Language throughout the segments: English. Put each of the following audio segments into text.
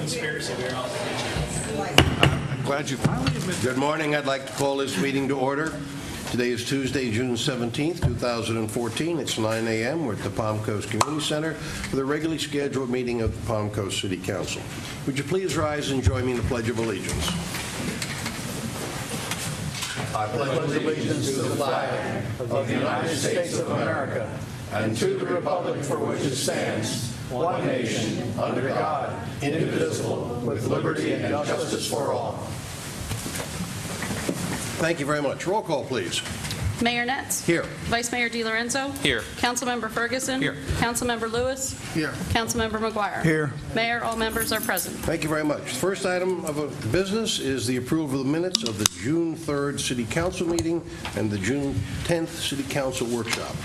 conspiracy. We were all I'm glad you finally admitted. Good morning. I'd like to call this meeting to order. Today is Tuesday, June 17th, 2014. It's 9 a.m. We're at the Palm Coast Community Center for the regularly scheduled meeting of the Palm Coast City Council. Would you please rise and join me in the Pledge of Allegiance? I pledge allegiance to the flag of the United States of America and to the republic for which it stands, one nation, under God, indivisible, with liberty and justice for all. Thank you very much. Roll call, please. Mayor Netz. Here. Vice Mayor DiLorenzo. Here. Councilmember Ferguson. Here. Councilmember Lewis. Here. Councilmember McGuire. Here. Mayor, all members are present. Thank you very much. The first item of business is the approval of the minutes of the June 3rd City Council meeting and the June 10th City Council workshop.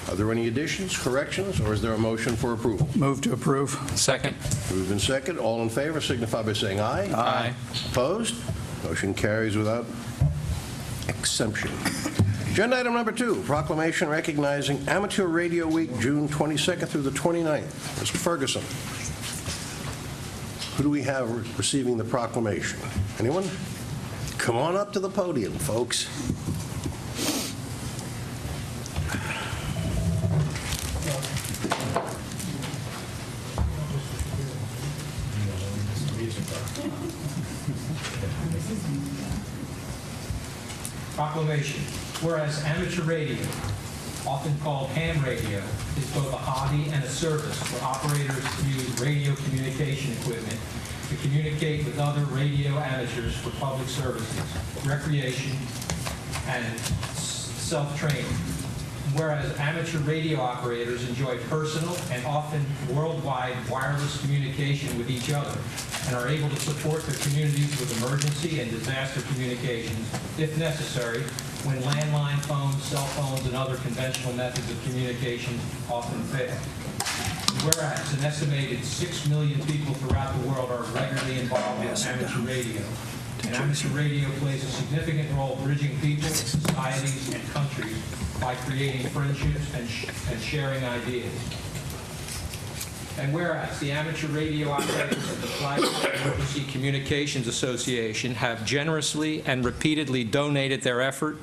Are there any additions, corrections, or is there a motion for approval? Move to approve. Second. Moved and second. All in favor signify by saying aye. Aye. Opposed? Motion carries without exemption. Agenda item number 2, proclamation recognizing Amateur Radio Week, June 22nd through the 29th. Mr. Ferguson, who do we have receiving the proclamation? Anyone? Come on up to the podium, folks. Proclamation. Whereas amateur radio, often called ham radio, is both a hobby and a service where operators use radio communication equipment to communicate with other radio amateurs for public services, recreation, and self-training. Whereas amateur radio operators enjoy personal and often worldwide wireless communication with each other and are able to support their communities with emergency and disaster communications, if necessary, when landline phones, cell phones, and other conventional methods of communication often fail. Whereas an estimated 6 million people throughout the world are regularly involved in amateur radio, and amateur radio plays a significant role bridging people, societies, and countries by creating friendships and sharing ideas. And whereas the amateur radio operators of the Flagler Emergency Communications Association have generously and repeatedly donated their effort,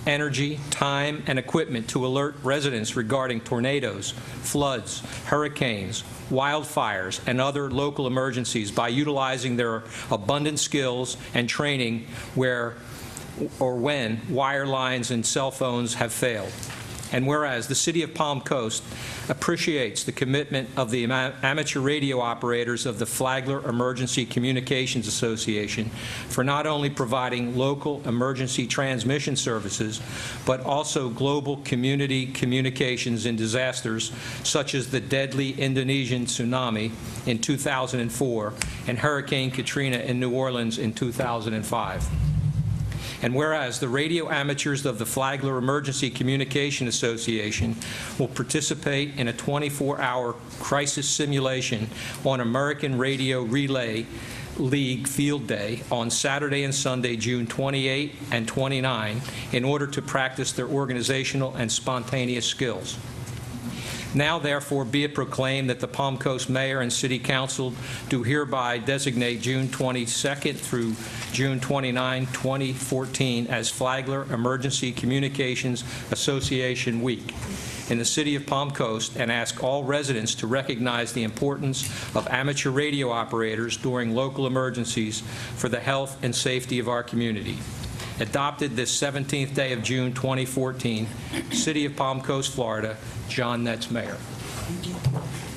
energy, time, and equipment to alert residents regarding tornadoes, floods, hurricanes, wildfires, and other local emergencies by utilizing their abundant skills and training where or when wire lines and cell phones have failed. And whereas the City of Palm Coast appreciates the commitment of the amateur radio operators of the Flagler Emergency Communications Association for not only providing local emergency transmission services, but also global community communications in disasters such as the deadly Indonesian tsunami in 2004 and Hurricane Katrina in New Orleans in 2005. And whereas the radio amateurs of the Flagler Emergency Communication Association will participate in a 24-hour crisis simulation on American Radio Relay League Field Day on Saturday and Sunday, June 28 and 29, in order to practice their organizational and spontaneous skills. Now, therefore, be it proclaimed that the Palm Coast Mayor and City Council do hereby designate June 22nd through June 29, 2014 as Flagler Emergency Communications Association Week in the City of Palm Coast and ask all residents to recognize the importance of amateur radio operators during local emergencies for the health and safety of our community. Adopted this 17th day of June 2014, City of Palm Coast, Florida, John Netz, Mayor.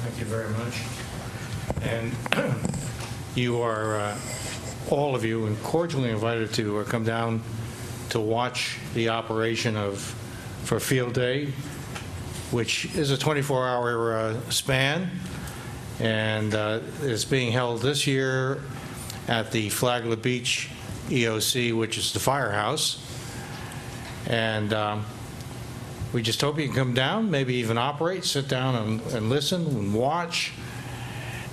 Thank you very much. And you are, all of you, cordially invited to come down to watch the operation for Field Day, which is a 24-hour span, and is being held this year at the Flagler Beach EOC, which is the firehouse. And we just hope you can come down, maybe even operate, sit down and listen and watch,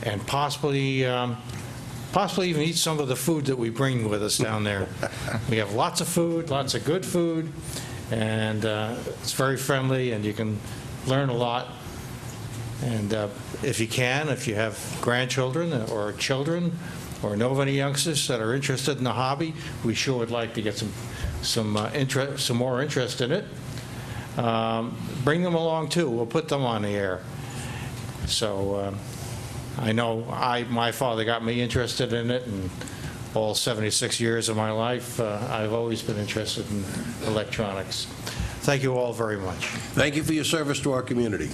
and possibly even eat some of the food that we bring with us down there. We have lots of food, lots of good food, and it's very friendly, and you can learn a lot And if you can, if you have grandchildren or children or know of any youngsters that are interested in the hobby, we sure would like to get some more interest in it. Bring them along too. We'll put them on the air. So I know my father got me interested in it, and all 76 years of my life, I've always been interested in electronics. Thank you all very much. Thank you for your service to our community.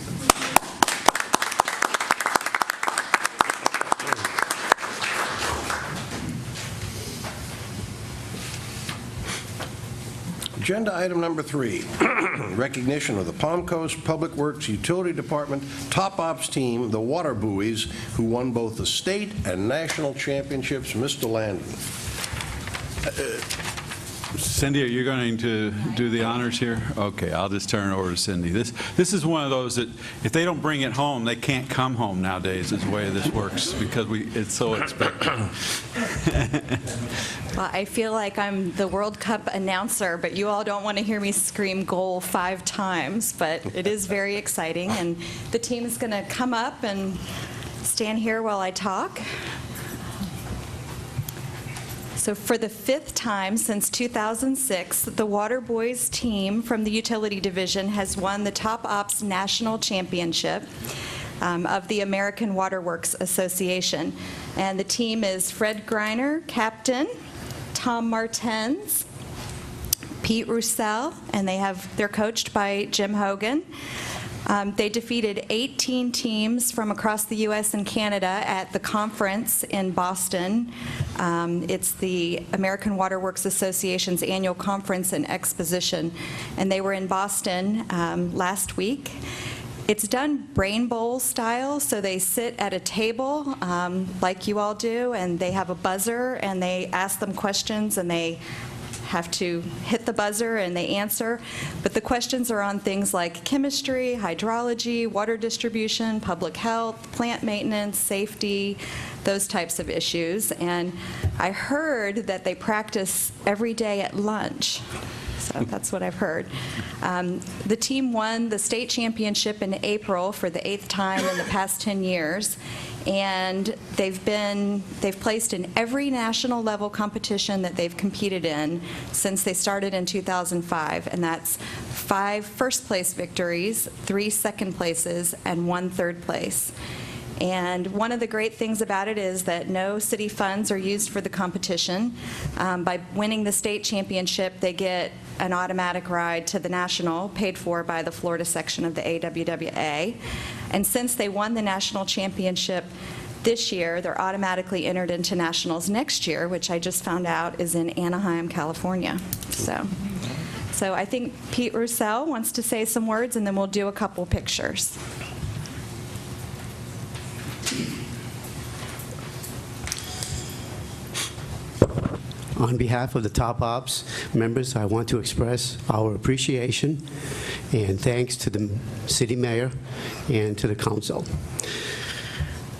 Agenda item number 3, recognition of the Palm Coast Public Works Utility Department Top Ops team, the Water Buoys, who won both the state and national championships. Mr. Landon. Cindy, are you going to do the honors here? Okay, I'll just turn it over to Cindy. This is one of those that if they don't bring it home, they can't come home nowadays, is the way this works, because it's so expected. Well, I feel like I'm the World Cup announcer, but you all don't want to hear me scream goal 5 times, but it is very exciting, and the team is going to come up and stand here while I talk. So for the 5th time since 2006, the Water Boys team from the Utility Division has won the Top Ops National Championship of the American Water Works Association. And the team is Fred Greiner, captain, Tom Martens, Pete Roussel, and they're coached by Jim Hogan. They defeated 18 teams from across the U.S. and Canada at the conference in Boston. It's the American Water Works Association's annual conference and exposition, and they were in Boston last week. It's done Brain Bowl style, so they sit at a table like you all do, and they have a buzzer, and they ask them questions, and they have to hit the buzzer and they answer. But the questions are on things like chemistry, hydrology, water distribution, public health, plant maintenance, safety, those types of issues. And I heard that they practice every day at lunch. So that's what I've heard. The team won the state championship in April for the 8th time in the past 10 years. And they've placed in every national level competition that they've competed in since they started in 2005, and that's 5 first place victories, 3 second places, and 1 third place. And one of the great things about it is that no city funds are used for the competition. By winning the state championship, they get an automatic ride to the national, paid for by the Florida section of the AWWA. And since they won the national championship this year, they're automatically entered into nationals next year, which I just found out is in Anaheim, California. So I think Pete Roussel wants to say some words, and then we'll do a couple pictures. On behalf of the Top Ops members, I want to express our appreciation and thanks to the city mayor and to the council.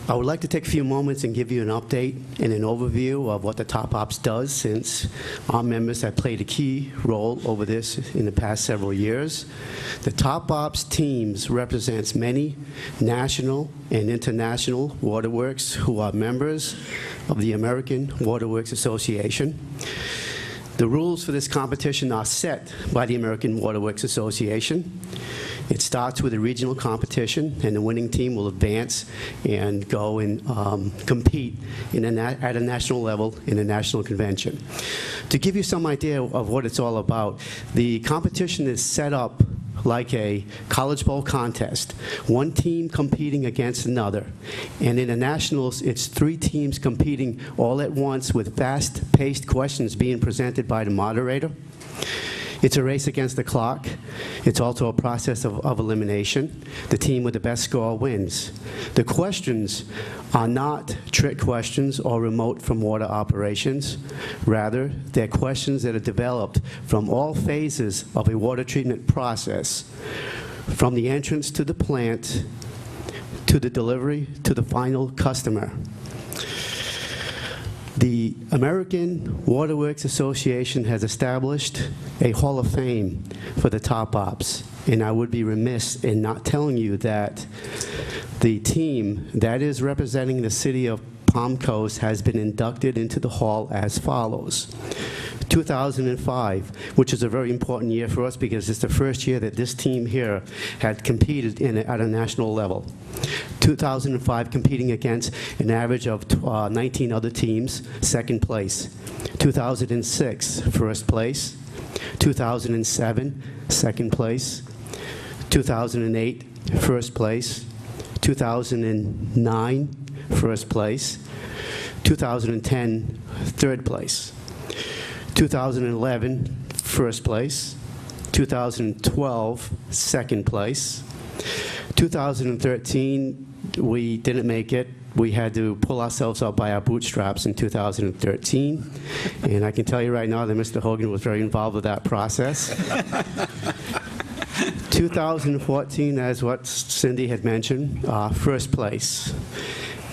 I would like to take a few moments and give you an update and an overview of what the Top Ops does, since our members have played a key role over this in the past several years. The Top Ops teams represents many national and international waterworks who are members of the American Waterworks Association. The rules for this competition are set by the American Waterworks Association. It starts with a regional competition, and the winning team will advance and go and compete at a national level in a national convention. To give you some idea of what it's all about, the competition is set up like a college bowl contest, one team competing against another. And in the nationals, it's 3 teams competing all at once with fast-paced questions being presented by the moderator. It's a race against the clock. It's also a process of elimination. The team with the best score wins. The questions are not trick questions or remote from water operations. Rather, they're questions that are developed from all phases of a water treatment process, from the entrance to the plant, to the delivery, to the final customer. The American Waterworks Association has established a Hall of Fame for the Top Ops, and I would be remiss in not telling you that The team that is representing the city of Palm Coast has been inducted into the hall as follows. 2005, which is a very important year for us because it's the first year that this team here had competed at a national level. 2005, competing against an average of 19 other teams, second place. 2006, first place. 2007, second place. 2008, first place. 2009, first place. 2010, third place. 2011, first place. 2012, second place. 2013, we didn't make it. We had to pull ourselves up by our bootstraps in 2013. And I can tell you right now that Mr. Hogan was very involved with that process. 2014, as what Cindy had mentioned, first place.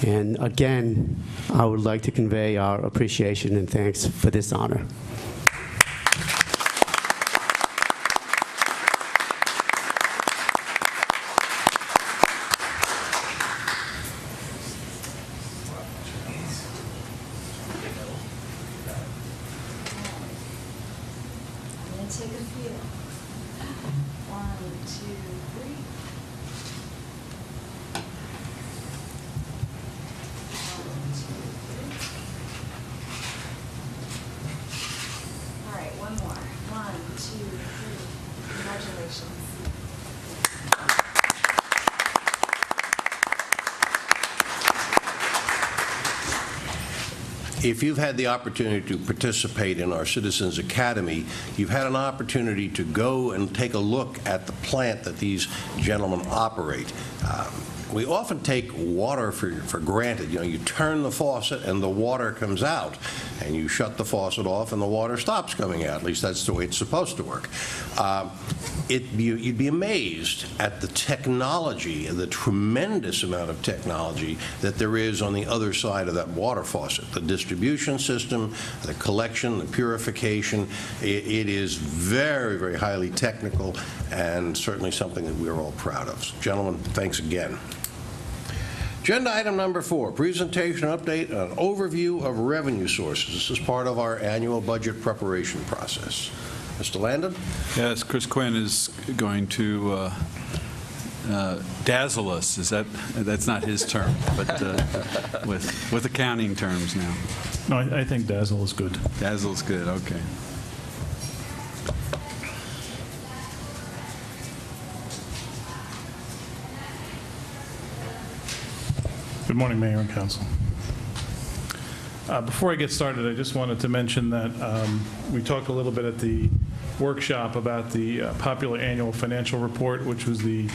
And again, I would like to convey our appreciation and thanks for this honor. Take a few. 1, 2, 3. 1, 2, 3. All right, one more. 1, 2, 3. Congratulations. If you've had the opportunity to participate in our Citizens Academy, you've had an opportunity to go and take a look at the plant that these gentlemen operate. We often take water for granted. You know, you turn the faucet and the water comes out, and you shut the faucet off and the water stops coming out. At least that's the way it's supposed to work. You'd be amazed at the technology, the tremendous amount of technology that there is on the other side of that water faucet. The distribution system, the collection, the purification, it is very, very highly technical and certainly something that we're all proud of. So, gentlemen, thanks again. Agenda item number 4, presentation update on overview of revenue sources. This is part of our annual budget preparation process. Mr. Landon? Yes, Chris Quinn is going to dazzle us. That's not his term, but with accounting terms now. No, I think dazzle is good. Dazzle's good, okay. Good morning, Mayor and Council. Before I get started, I just wanted to mention that we talked a little bit at the workshop about the popular annual financial report, which was the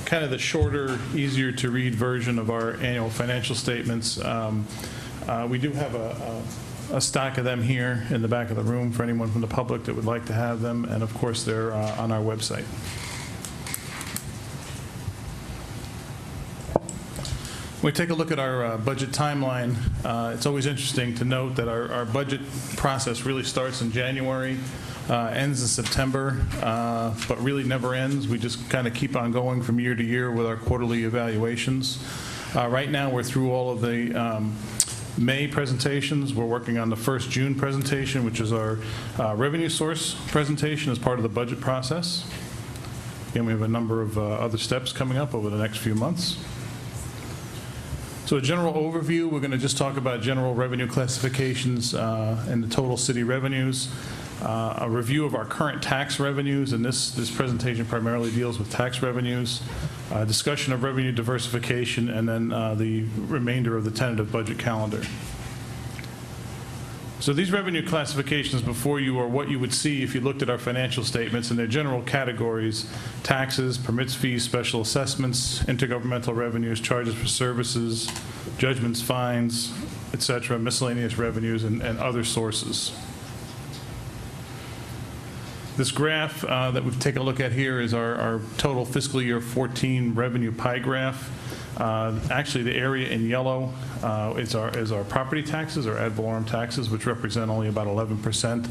kind of the shorter, easier to read version of our annual financial statements. We do have a stack of them here in the back of the room for anyone from the public that would like to have them, and of course they're on our website. When we take a look at our budget timeline, it's always interesting to note that our budget process really starts in January, ends in September, but really never ends. We just kind of keep on going from year to year with our quarterly evaluations. Right now, we're through all of the May presentations. We're working on the first June presentation, which is our revenue source presentation as part of the budget process. Again, we have a number of other steps coming up over the next few months. So a general overview, we're going to just talk about general revenue classifications and the total city revenues, a review of our current tax revenues, and this presentation primarily deals with tax revenues, discussion of revenue diversification, and then the remainder of the tentative budget calendar. So these revenue classifications before you are what you would see if you looked at our financial statements, and their general categories: taxes, permits, fees, special assessments, intergovernmental revenues, charges for services, judgments, fines, etc., miscellaneous revenues, and other sources. This graph that we've taken a look at here is our total fiscal year 14 revenue pie graph. Actually, the area in yellow is our property taxes, or ad valorem taxes, which represent only about 11%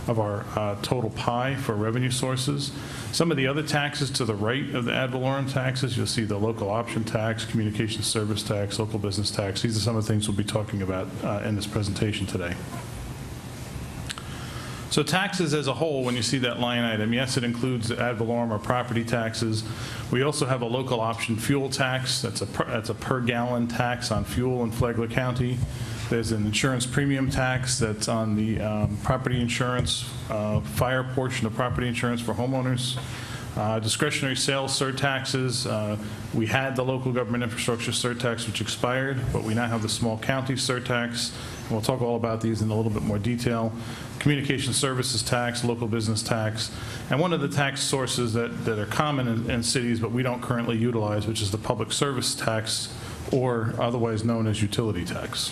of our total pie for revenue sources. Some of the other taxes to the right of the ad valorem taxes, you'll see the local option tax, communication service tax, local business tax. These are some of the things we'll be talking about in this presentation today. So taxes as a whole, when you see that line item, yes, it includes the ad valorem or property taxes. We also have a local option fuel tax. That's a per gallon tax on fuel in Flagler County. There's an insurance premium tax that's on the property insurance, fire portion of property insurance for homeowners. Discretionary sales surtaxes. We had the local government infrastructure surtax, which expired, but we now have the small county surtax. And we'll talk all about these in a little bit more detail. Communication services tax, local business tax, and one of the tax sources that are common in cities but we don't currently utilize, which is the public service tax, or otherwise known as utility tax.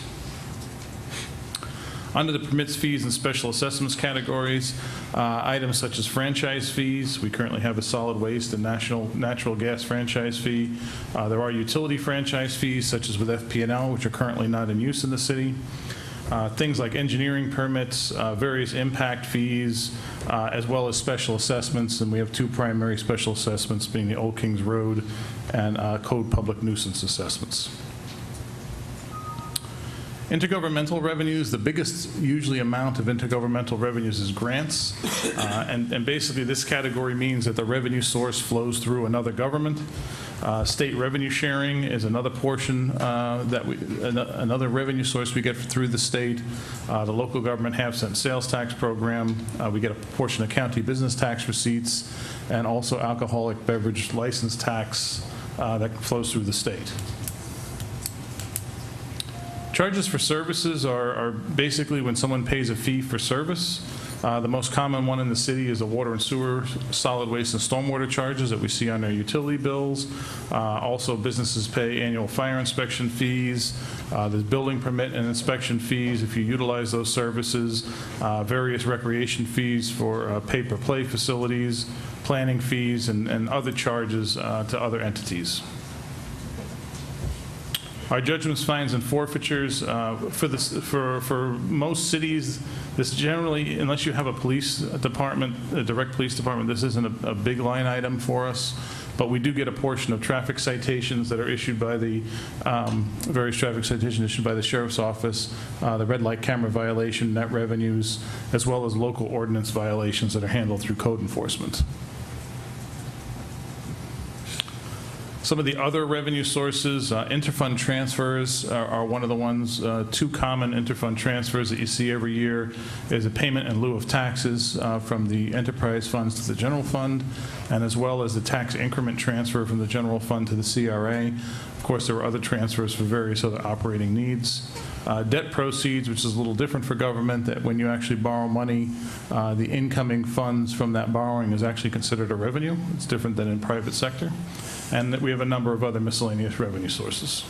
Under the permits, fees, and special assessments categories, items such as franchise fees. We currently have a solid waste and natural gas franchise fee. There are utility franchise fees, such as with FP&L, which are currently not in use in the city. Things like engineering permits, various impact fees, as well as special assessments. And we have two primary special assessments, being the Old Kings Road and Code Public Nuisance assessments. Intergovernmental revenues, the biggest usually amount of intergovernmental revenues is grants. And basically this category means that the revenue source flows through another government. State revenue sharing is another portion another revenue source we get through the state. The local government half-cent sales tax program. We get a portion of county business tax receipts, and also alcoholic beverage license tax that flows through the state. Charges for services are basically when someone pays a fee for service. The most common one in the city is the water and sewer, solid waste, and stormwater charges that we see on their utility bills. Also, businesses pay annual fire inspection fees. There's building permit and inspection fees if you utilize those services. Various recreation fees for pay-per-play facilities, planning fees, and other charges to other entities. Our judgments, fines, and forfeitures for most cities, this generally, unless you have a police department, a direct police department, this isn't a big line item for us. But we do get a portion of traffic citations that are issued by the various traffic citations issued by the sheriff's office, the red light camera violation, net revenues, as well as local ordinance violations that are handled through code enforcement. Some of the other revenue sources, interfund transfers are one of the ones. Two common interfund transfers that you see every year is a payment in lieu of taxes from the enterprise funds to the general fund, and as well as the tax increment transfer from the general fund to the CRA. Of course, there were other transfers for various other operating needs. Debt proceeds, which is a little different for government, that when you actually borrow money, the incoming funds from that borrowing is actually considered a revenue. It's different than in private sector. And that we have a number of other miscellaneous revenue sources.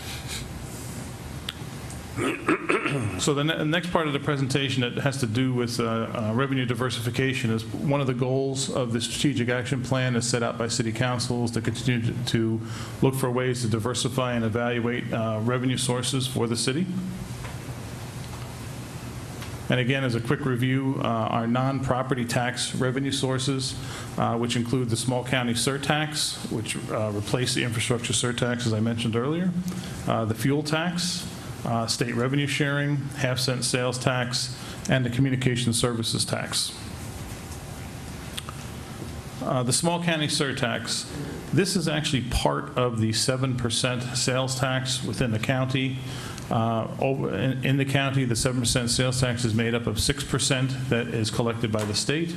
So the next part of the presentation that has to do with revenue diversification is one of the goals of the strategic action plan as set out by city councils to continue to look for ways to diversify and evaluate revenue sources for the city. And again, as a quick review, our non-property tax revenue sources, which include the small county surtax, which replaced the infrastructure surtax, as I mentioned earlier, the fuel tax, state revenue sharing, half-cent sales tax, and the communication services tax. The small county surtax, this is actually part of the 7% sales tax within the county. In the county, the 7% sales tax is made up of 6% that is collected by the state.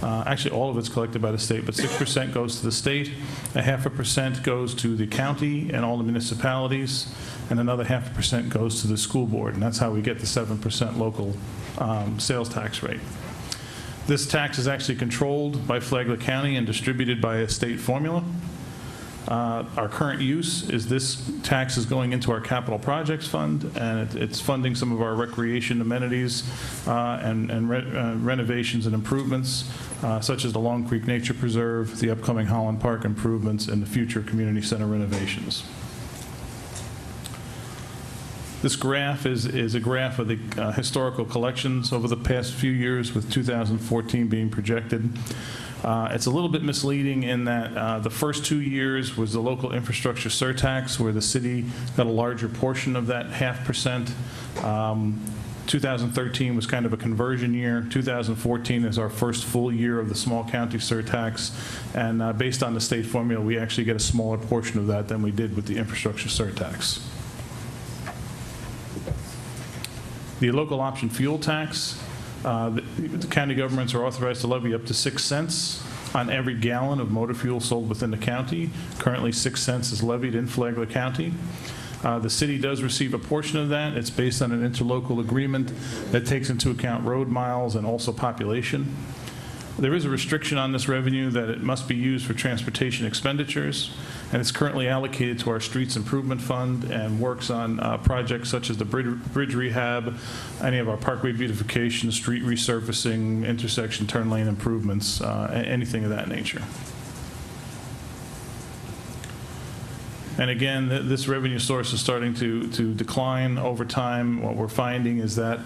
Actually, all of it's collected by the state, but 6% goes to the state, 0.5% goes to the county and all the municipalities, and another 0.5% goes to the school board, and that's how we get the 7% local sales tax rate. This tax is actually controlled by Flagler County and distributed by a state formula. Our current use is this tax is going into our capital projects fund, and it's funding some of our recreation amenities and renovations and improvements, such as the Long Creek Nature Preserve, the upcoming Holland Park improvements, and the future community center renovations. This graph is a graph of the historical collections over the past few years, with 2014 being projected. It's a little bit misleading in that the first 2 years was the local infrastructure surtax, where the city got a larger portion of that 0.5%. 2013 was kind of a conversion year. 2014 is our first full year of the small county surtax, and based on the state formula, we actually get a smaller portion of that than we did with the infrastructure surtax. The local option fuel tax, the county governments are authorized to levy up to 6 cents on every gallon of motor fuel sold within the county. Currently, 6 cents is levied in Flagler County. The city does receive a portion of that. It's based on an interlocal agreement that takes into account road miles and also population. There is a restriction on this revenue that it must be used for transportation expenditures, and it's currently allocated to our Streets Improvement Fund and works on projects such as the bridge rehab, any of our parkway beautification, street resurfacing, intersection turn lane improvements, anything of that nature. And again, this revenue source is starting to decline over time. What we're finding is that,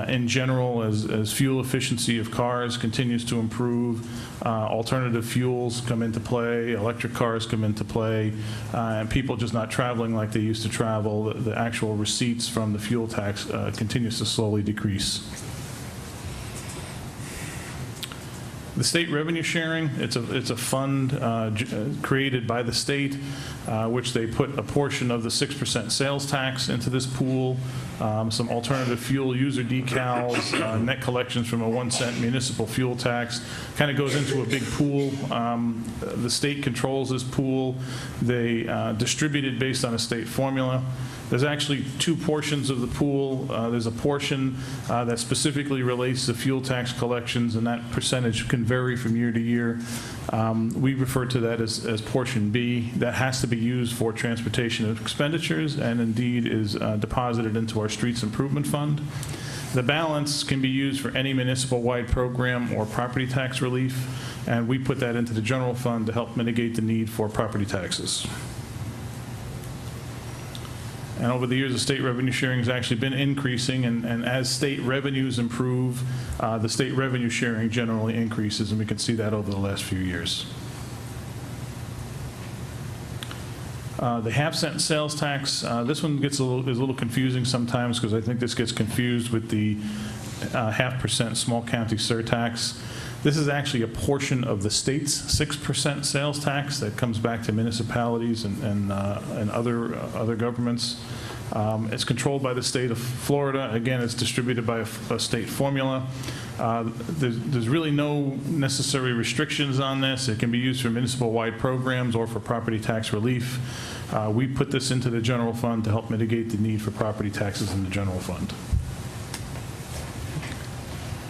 in general, as fuel efficiency of cars continues to improve, alternative fuels come into play, electric cars come into play, and people just not traveling like they used to travel, the actual receipts from the fuel tax continues to slowly decrease. The state revenue sharing, it's a fund created by the state, which they put a portion of the 6% sales tax into this pool, some alternative fuel user decals, net collections from a 1 cent municipal fuel tax, kind of goes into a big pool. The state controls this pool. They distribute it based on a state formula. There's actually 2 portions of the pool. There's a portion that specifically relates to fuel tax collections, and that percentage can vary from year to year. We refer to that as portion B. That has to be used for transportation expenditures, and indeed is deposited into our Streets Improvement Fund. The balance can be used for any municipal-wide program or property tax relief, and we put that into the general fund to help mitigate the need for property taxes. And over the years, the state revenue sharing has actually been increasing, and as state revenues improve, the state revenue sharing generally increases, and we can see that over the last few years. The half-cent sales tax, this one is a little confusing sometimes, because I think this gets confused with the 0.5% small county surtax. This is actually a portion of the state's 6% sales tax that comes back to municipalities and other governments. It's controlled by the state of Florida. Again, it's distributed by a state formula. There's really no necessary restrictions on this. It can be used for municipal-wide programs or for property tax relief. We put this into the general fund to help mitigate the need for property taxes in the general fund.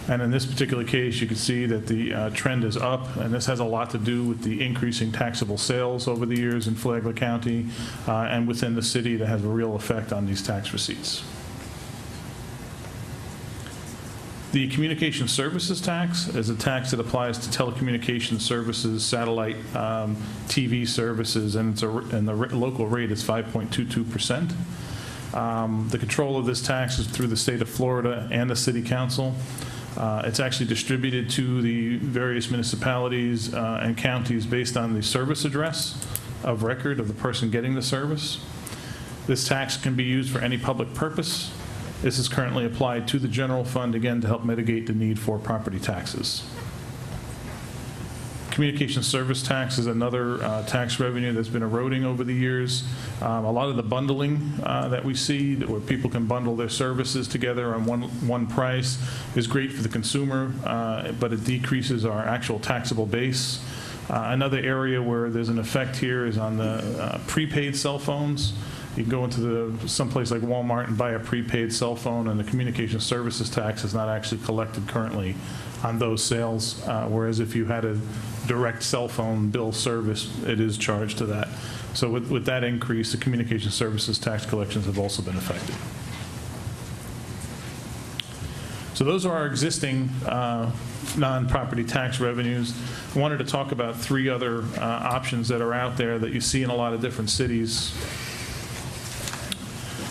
And in this particular case, you can see that the trend is up, and this has a lot to do with the increasing taxable sales over the years in Flagler County and within the city that has a real effect on these tax receipts. The communication services tax is a tax that applies to telecommunications services, satellite TV services, and the local rate is 5.22%. The control of this tax is through the state of Florida and the city council. It's actually distributed to the various municipalities and counties based on the service address of record of the person getting the service. This tax can be used for any public purpose. This is currently applied to the general fund, again, to help mitigate the need for property taxes. Communication service tax is another tax revenue that's been eroding over the years. A lot of the bundling that we see, where people can bundle their services together on one price, is great for the consumer, but it decreases our actual taxable base. Another area where there's an effect here is on the prepaid cell phones. You can go into someplace like Walmart and buy a prepaid cell phone, and the communication services tax is not actually collected currently on those sales, whereas if you had a direct cell phone bill service, it is charged to that. So with that increase, the communication services tax collections have also been affected. So those are our existing non-property tax revenues. I wanted to talk about three other options that are out there that you see in a lot of different cities.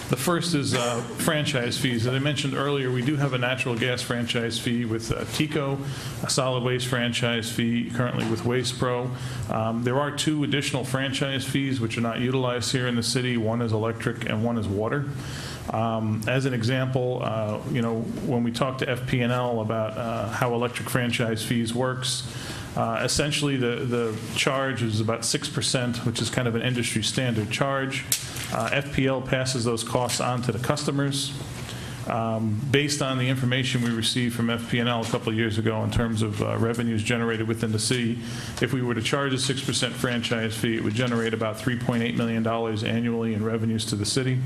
The first is franchise fees. As I mentioned earlier, we do have a natural gas franchise fee with TECO, a solid waste franchise fee currently with Waste Pro. There are two additional franchise fees which are not utilized here in the city. One is electric and one is water. As an example, when we talk to FP&L about how electric franchise fees works, essentially the charge is about 6%, which is kind of an industry standard charge. FPL passes those costs on to the customers. Based on the information we received from FP&L a couple of years ago in terms of revenues generated within the city, if we were to charge a 6% franchise fee, it would generate about $3.8 million annually in revenues to the city.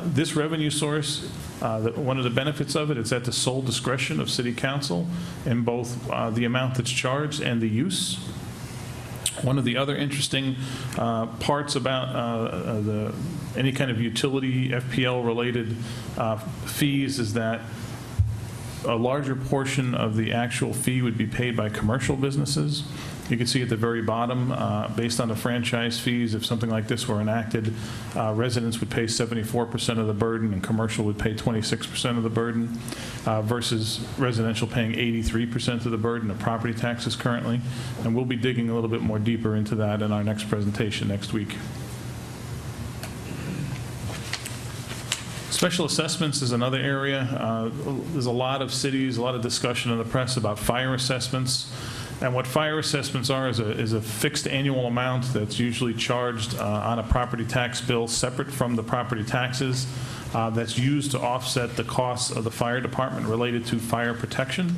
This revenue source, one of the benefits of it is at the sole discretion of City Council in both the amount that's charged and the use. One of the other interesting parts about any kind of utility FPL-related fees is that a larger portion of the actual fee would be paid by commercial businesses. You can see at the very bottom, based on the franchise fees, if something like this were enacted, residents would pay 74% of the burden and commercial would pay 26% of the burden, versus residential paying 83% of the burden of property taxes currently. And we'll be digging a little bit more deeper into that in our next presentation next week. Special assessments is another area. There's a lot of cities, a lot of discussion in the press about fire assessments. And what fire assessments are is a fixed annual amount that's usually charged on a property tax bill separate from the property taxes that's used to offset the costs of the fire department related to fire protection.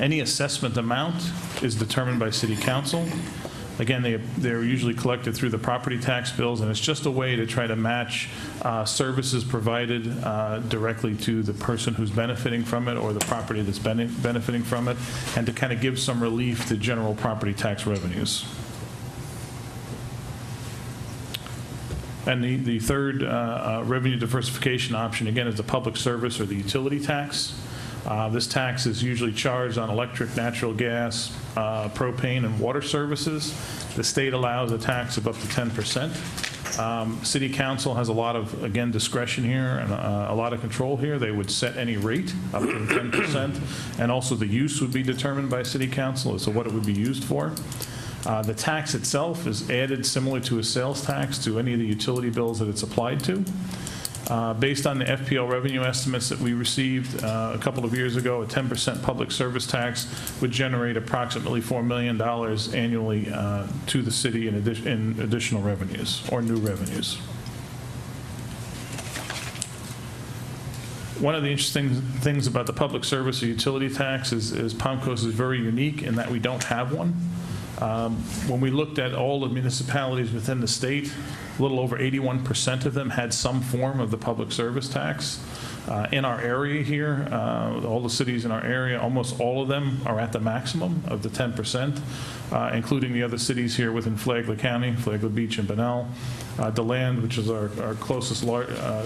Any assessment amount is determined by City Council. Again, they're usually collected through the property tax bills, and it's just a way to try to match services provided directly to the person who's benefiting from it or the property that's benefiting from it, and to kind of give some relief to general property tax revenues. And the third revenue diversification option, again, is the public service or the utility tax. This tax is usually charged on electric, natural gas, propane, and water services. The state allows a tax of up to 10%. City Council has a lot of, again, discretion here and a lot of control here. They would set any rate up to 10%, and also the use would be determined by City Council as to what it would be used for. The tax itself is added similar to a sales tax to any of the utility bills that it's applied to. Based on the FPL revenue estimates that we received a couple of years ago, a 10% public service tax would generate approximately $4 million annually to the city in additional revenues or new revenues. One of the interesting things about the public service or utility tax is POMCOS is very unique in that we don't have one. When we looked at all the municipalities within the state, a little over 81% of them had some form of the public service tax. In our area here, all the cities in our area, almost all of them are at the maximum of the 10%, including the other cities here within Flagler County, Flagler Beach and Bunnell. DeLand, which is our closest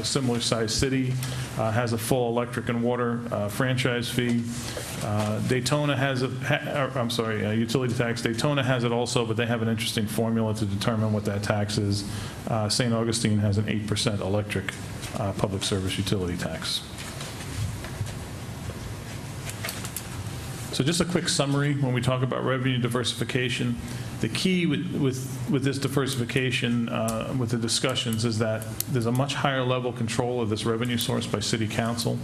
similar sized city, has a full electric and water franchise fee. Daytona has utility tax. Daytona has it also, but they have an interesting formula to determine what that tax is. St. Augustine has an 8% electric public service utility tax. So just a quick summary when we talk about revenue diversification. The key with this diversification, with the discussions, is that there's a much higher level control of this revenue source by City Council.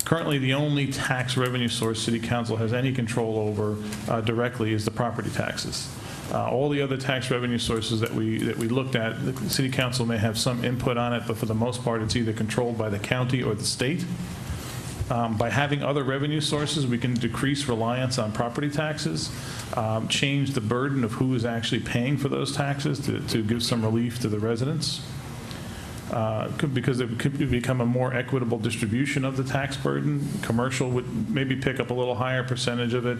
Currently, the only tax revenue source City Council has any control over directly is the property taxes. All the other tax revenue sources that we looked at, the City Council may have some input on it, but for the most part, it's either controlled by the county or the state. By having other revenue sources, we can decrease reliance on property taxes, change the burden of who is actually paying for those taxes to give some relief to the residents. because it could become a more equitable distribution of the tax burden. Commercial would maybe pick up a little higher percentage of it.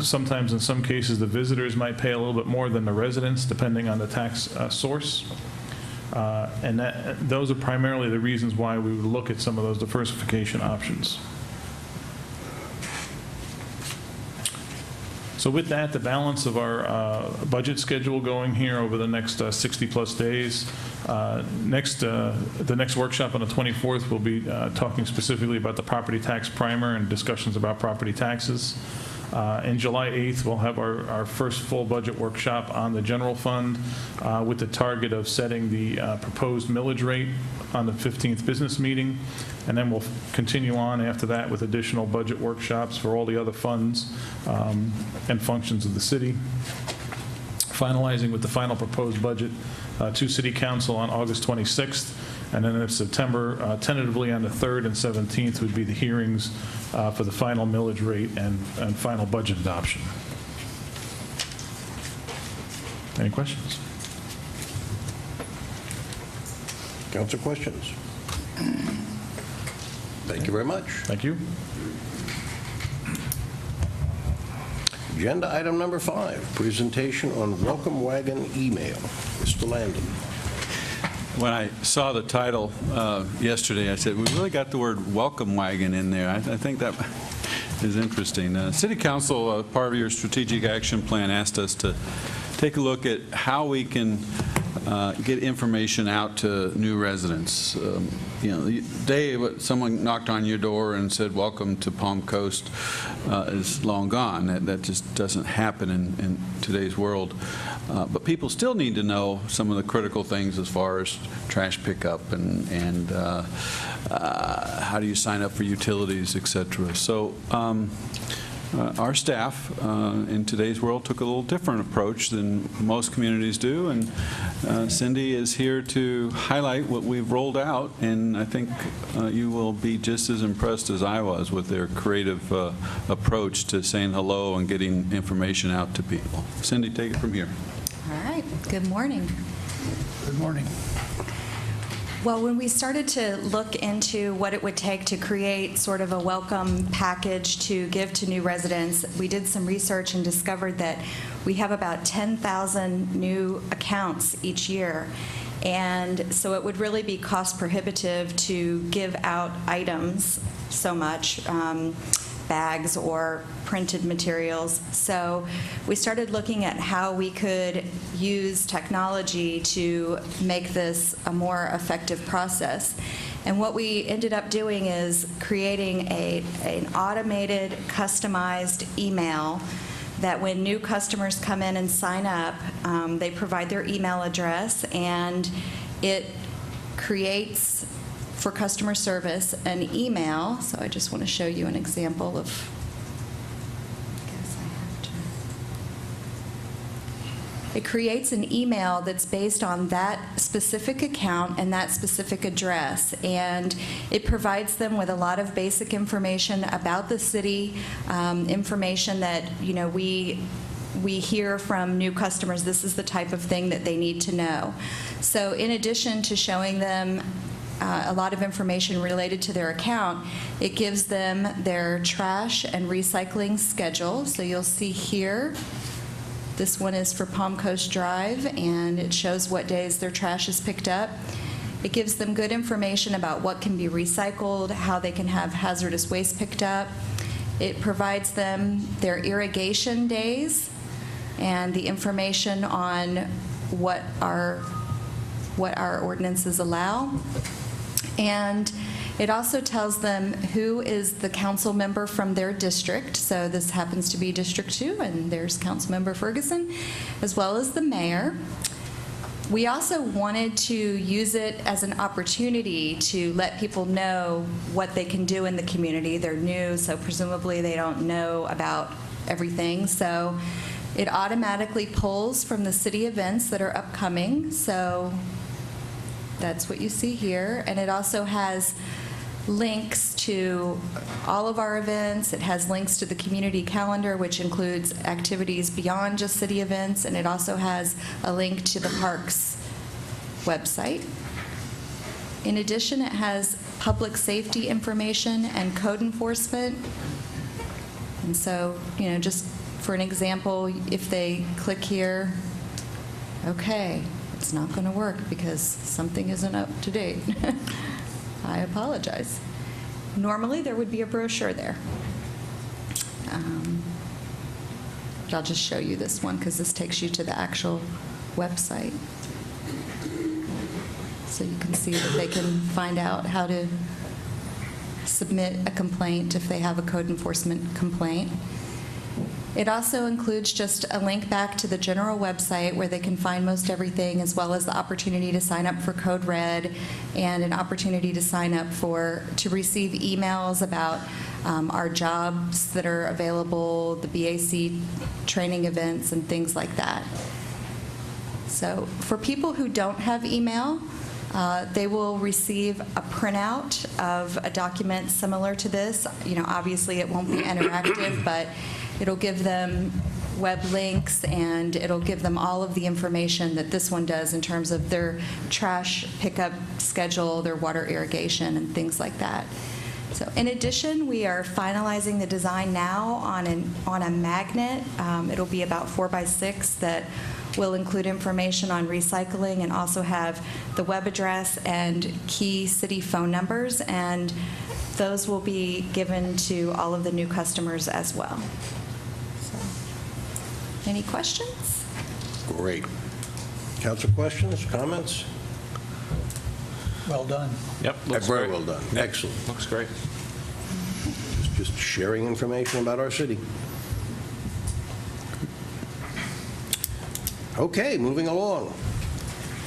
Sometimes, in some cases, the visitors might pay a little bit more than the residents, depending on the tax source. And those are primarily the reasons why we would look at some of those diversification options. So with that, the balance of our budget schedule going here over the next 60-plus days. The next workshop on the 24th, we'll be talking specifically about the property tax primer and discussions about property taxes. In July 8th, we'll have our first full budget workshop on the general fund with the target of setting the proposed millage rate on the 15th business meeting. And then we'll continue on after that with additional budget workshops for all the other funds and functions of the city. Finalizing with the final proposed budget to City Council on August 26th. And then in September, tentatively on the 3rd and 17th would be the hearings for the final millage rate and final budget adoption. Any questions? Council questions? Thank you very much. Thank you. Agenda item number 5, presentation on welcome wagon email. Mr. Landon. When I saw the title yesterday, I said, we really got the word welcome wagon in there. I think that is interesting. City Council, part of your strategic action plan, asked us to take a look at how we can get information out to new residents. The day someone knocked on your door and said, welcome to Palm Coast, is long gone. That just doesn't happen in today's world. But people still need to know some of the critical things as far as trash pickup and how do you sign up for utilities, et cetera. So our staff in today's world took a little different approach than most communities do, and Cindy is here to highlight what we've rolled out, and I think you will be just as impressed as I was with their creative approach to saying hello and getting information out to people. Cindy, take it from here. All right. Good morning. Good morning. Well, when we started to look into what it would take to create sort of a welcome package to give to new residents, we did some research and discovered that we have about 10,000 new accounts each year. And so it would really be cost prohibitive to give out items so much, bags or printed materials. So we started looking at how we could use technology to make this a more effective process. And what we ended up doing is creating an automated, customized email that when new customers come in and sign up, they provide their email address, and it creates for customer service an email. So I just want to show you an example of, it creates an email that's based on that specific account and that specific address, and it provides them with a lot of basic information about the city, information that we hear from new customers. This is the type of thing that they need to know. So in addition to showing them a lot of information related to their account, it gives them their trash and recycling schedule. So you'll see here, this one is for Palm Coast Drive, and it shows what days their trash is picked up. It gives them good information about what can be recycled, how they can have hazardous waste picked up. It provides them their irrigation days and the information on what our ordinances allow. And it also tells them who is the council member from their district. So this happens to be District 2, and there's Councilmember Ferguson, as well as the mayor. We also wanted to use it as an opportunity to let people know what they can do in the community. They're new, so presumably they don't know about everything. So it automatically pulls from the city events that are upcoming. So that's what you see here. And it also has links to all of our events. It has links to the community calendar, which includes activities beyond just city events. And it also has a link to the parks website. In addition, it has public safety information and code enforcement. And so, just for an example, if they click here, okay, it's not going to work because something isn't up to date. I apologize. Normally, there would be a brochure there. I'll just show you this one because this takes you to the actual website. So you can see that they can find out how to submit a complaint if they have a code enforcement complaint. It also includes just a link back to the general website where they can find most everything, as well as the opportunity to sign up for Code Red and an opportunity to sign up to receive emails about our jobs that are available, the BAC training events, and things like that. So for people who don't have email, they will receive a printout of a document similar to this. Obviously it won't be interactive, but it'll give them web links and it'll give them all of the information that this one does in terms of their trash pickup schedule, their water irrigation, and things like that. So in addition, we are finalizing the design now on a magnet. It'll be about 4 by 6 that will include information on recycling and also have the web address and key city phone numbers, and those will be given to all of the new customers as well. So, any questions? Great. Council questions, comments? Well done. Yep. Very well done. Excellent. Looks great. Just sharing information about our city. Okay, moving along.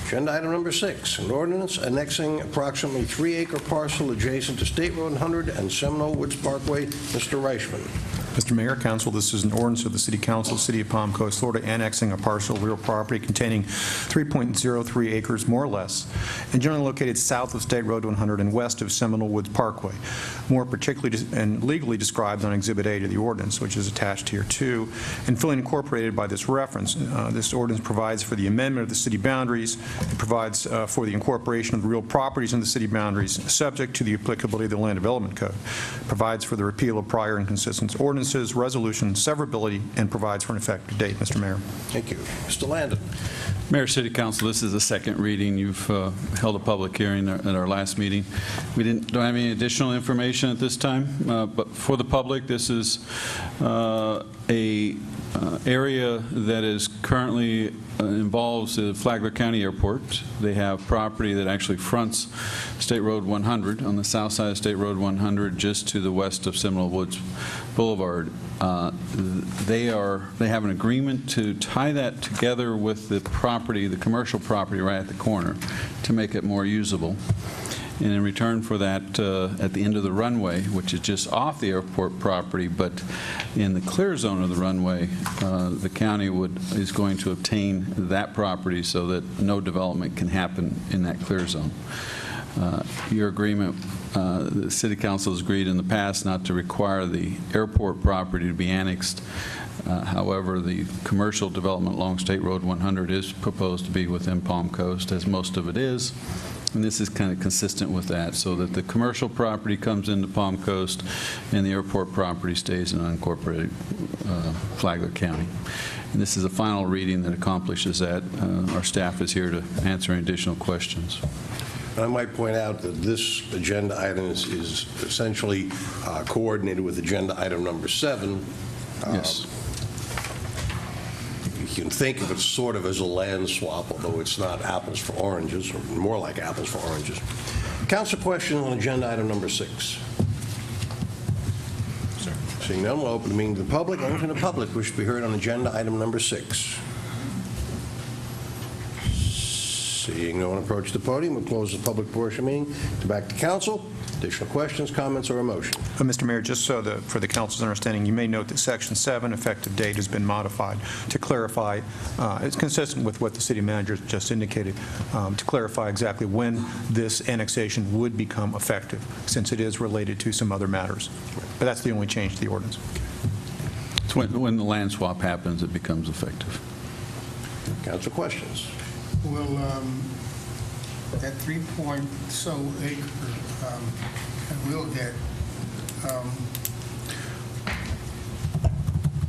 Agenda item number 6, an ordinance annexing approximately 3-acre parcel adjacent to State Road 100 and Seminole Woods Parkway. Mr. Reichman. Mr. Mayor, Council, this is an ordinance of the City Council, City of Palm Coast, Florida, annexing a parcel of real property containing 3.03 acres, more or less, and generally located south of State Road 100 and west of Seminole Woods Parkway, more particularly and legally described on Exhibit A to the ordinance, which is attached here too, and fully incorporated by this reference. This ordinance provides for the amendment of the city boundaries. It provides for the incorporation of the real properties in the city boundaries subject to the applicability of the Land Development Code. It provides for the repeal of prior inconsistent ordinances, resolution, severability, and provides for an effective date. Mr. Mayor. Thank you. Mr. Landon. Mayor, City Council, this is the second reading. You've held a public hearing at our last meeting. We don't have any additional information at this time, but for the public, this is a area that is currently involves the Flagler County Airport. They have property that actually fronts State Road 100 on the south side of State Road 100, just to the west of Seminole Woods Boulevard. They have an agreement to tie that together with the property, the commercial property right at the corner, to make it more usable. And in return for that, at the end of the runway, which is just off the airport property, but in the clear zone of the runway, the county is going to obtain that property so that no development can happen in that clear zone. Your agreement, the City Council has agreed in the past not to require the airport property to be annexed. However, the commercial development along State Road 100 is proposed to be within Palm Coast, as most of it is. And this is kind of consistent with that, so that the commercial property comes into Palm Coast and the airport property stays in unincorporated Flagler County. And this is a final reading that accomplishes that. Our staff is here to answer any additional questions. I might point out that this agenda item is essentially coordinated with agenda item number 7. Yes. You can think of it sort of as a land swap, although it's not apples for oranges, or more like apples for oranges. Council question on agenda item number 6. Sir. Seeing none, we'll open the meeting to the public. Anyone from the public wish to be heard on agenda item number 6? Seeing no one approach the podium, we'll close the public portion of the meeting. Back to council. Additional questions, comments, or a motion? Mr. Mayor, just so for the council's understanding, you may note that Section 7, effective date, has been modified to clarify, it's consistent with what the city manager just indicated, to clarify exactly when this annexation would become effective, since it is related to some other matters. But that's the only change to the ordinance. It's when the land swap happens, it becomes effective. Council questions? Will that 3-point-so acre will get,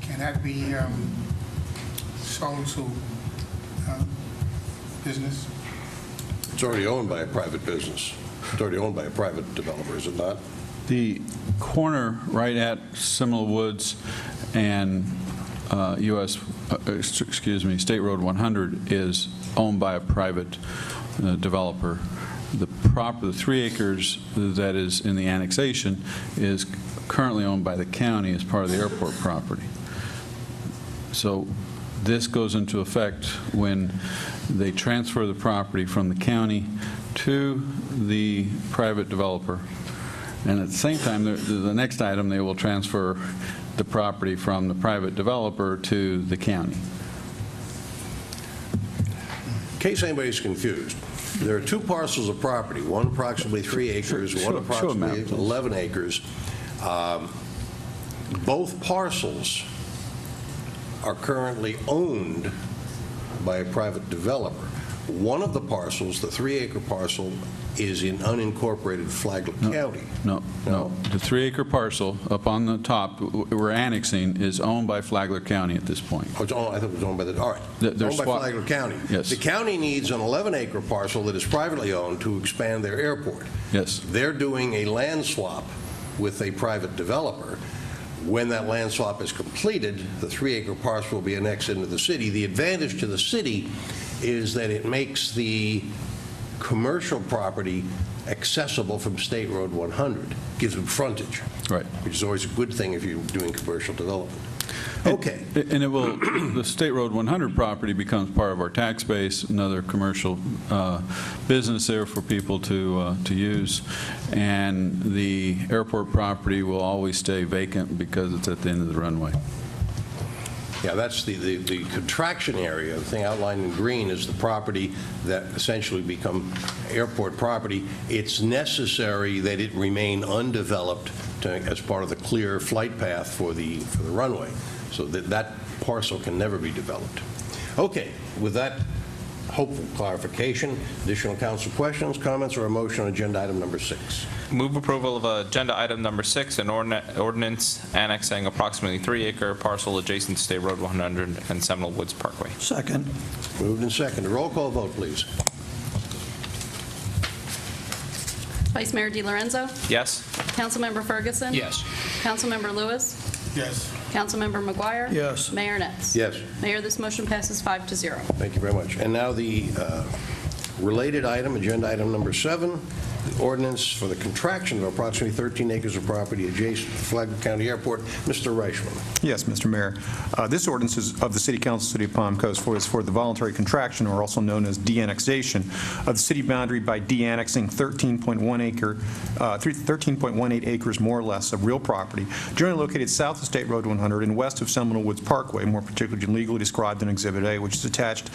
can that be sold to business? It's already owned by a private business. It's already owned by a private developer, is it not? The corner right at Seminole Woods and State Road 100 is owned by a private developer. The 3 acres that is in the annexation is currently owned by the county as part of the airport property. So this goes into effect when they transfer the property from the county to the private developer. And at the same time, the next item, they will transfer the property from the private developer to the county. In case anybody's confused, there are 2 parcels of property, one approximately 3 acres, one approximately 11 acres. Both parcels are currently owned by a private developer. One of the parcels, the 3-acre parcel, is in unincorporated Flagler County. No. The 3-acre parcel up on the top we're annexing is owned by Flagler County at this point. Oh, I thought it was owned by the, all right. It's owned by Flagler County. Yes. The county needs an 11-acre parcel that is privately owned to expand their airport. Yes. They're doing a land swap with a private developer. When that land swap is completed, the 3-acre parcel will be annexed into the city. The advantage to the city is that it makes the commercial property accessible from State Road 100, gives them frontage. Right. Which is always a good thing if you're doing commercial development. Okay. And it will, the State Road 100 property becomes part of our tax base, another commercial business there for people to use. And the airport property will always stay vacant because it's at the end of the runway. Yeah, that's the contraction area. The thing outlined in green is the property that essentially become airport property. It's necessary that it remain undeveloped as part of the clear flight path for the runway, so that parcel can never be developed. Okay, with that hopeful clarification, additional council questions, comments, or a motion on agenda item number 6? Move approval of agenda item number 6, an ordinance annexing approximately 3-acre parcel adjacent to State Road 100 and Seminole Woods Parkway. Second. Moved and seconded. Roll call vote, please. Vice Mayor DiLorenzo? Yes. Councilmember Ferguson? Yes. Councilmember Lewis? Yes. Councilmember McGuire? Yes. Mayor Netz? Yes. Mayor, this motion passes 5-0. Thank you very much. And now the related item, agenda item number 7, the ordinance for the contraction of approximately 13 acres of property adjacent to Flagler County Airport. Mr. Reichman. Yes, Mr. Mayor. This ordinance is of the City Council, City of Palm Coast, is for the voluntary contraction, or also known as de-annexation, of the city boundary by de-annexing 13.18 acres, more or less, of real property, generally located south of State Road 100 and west of Seminole Woods Parkway, more particularly legally described in Exhibit A, which is attached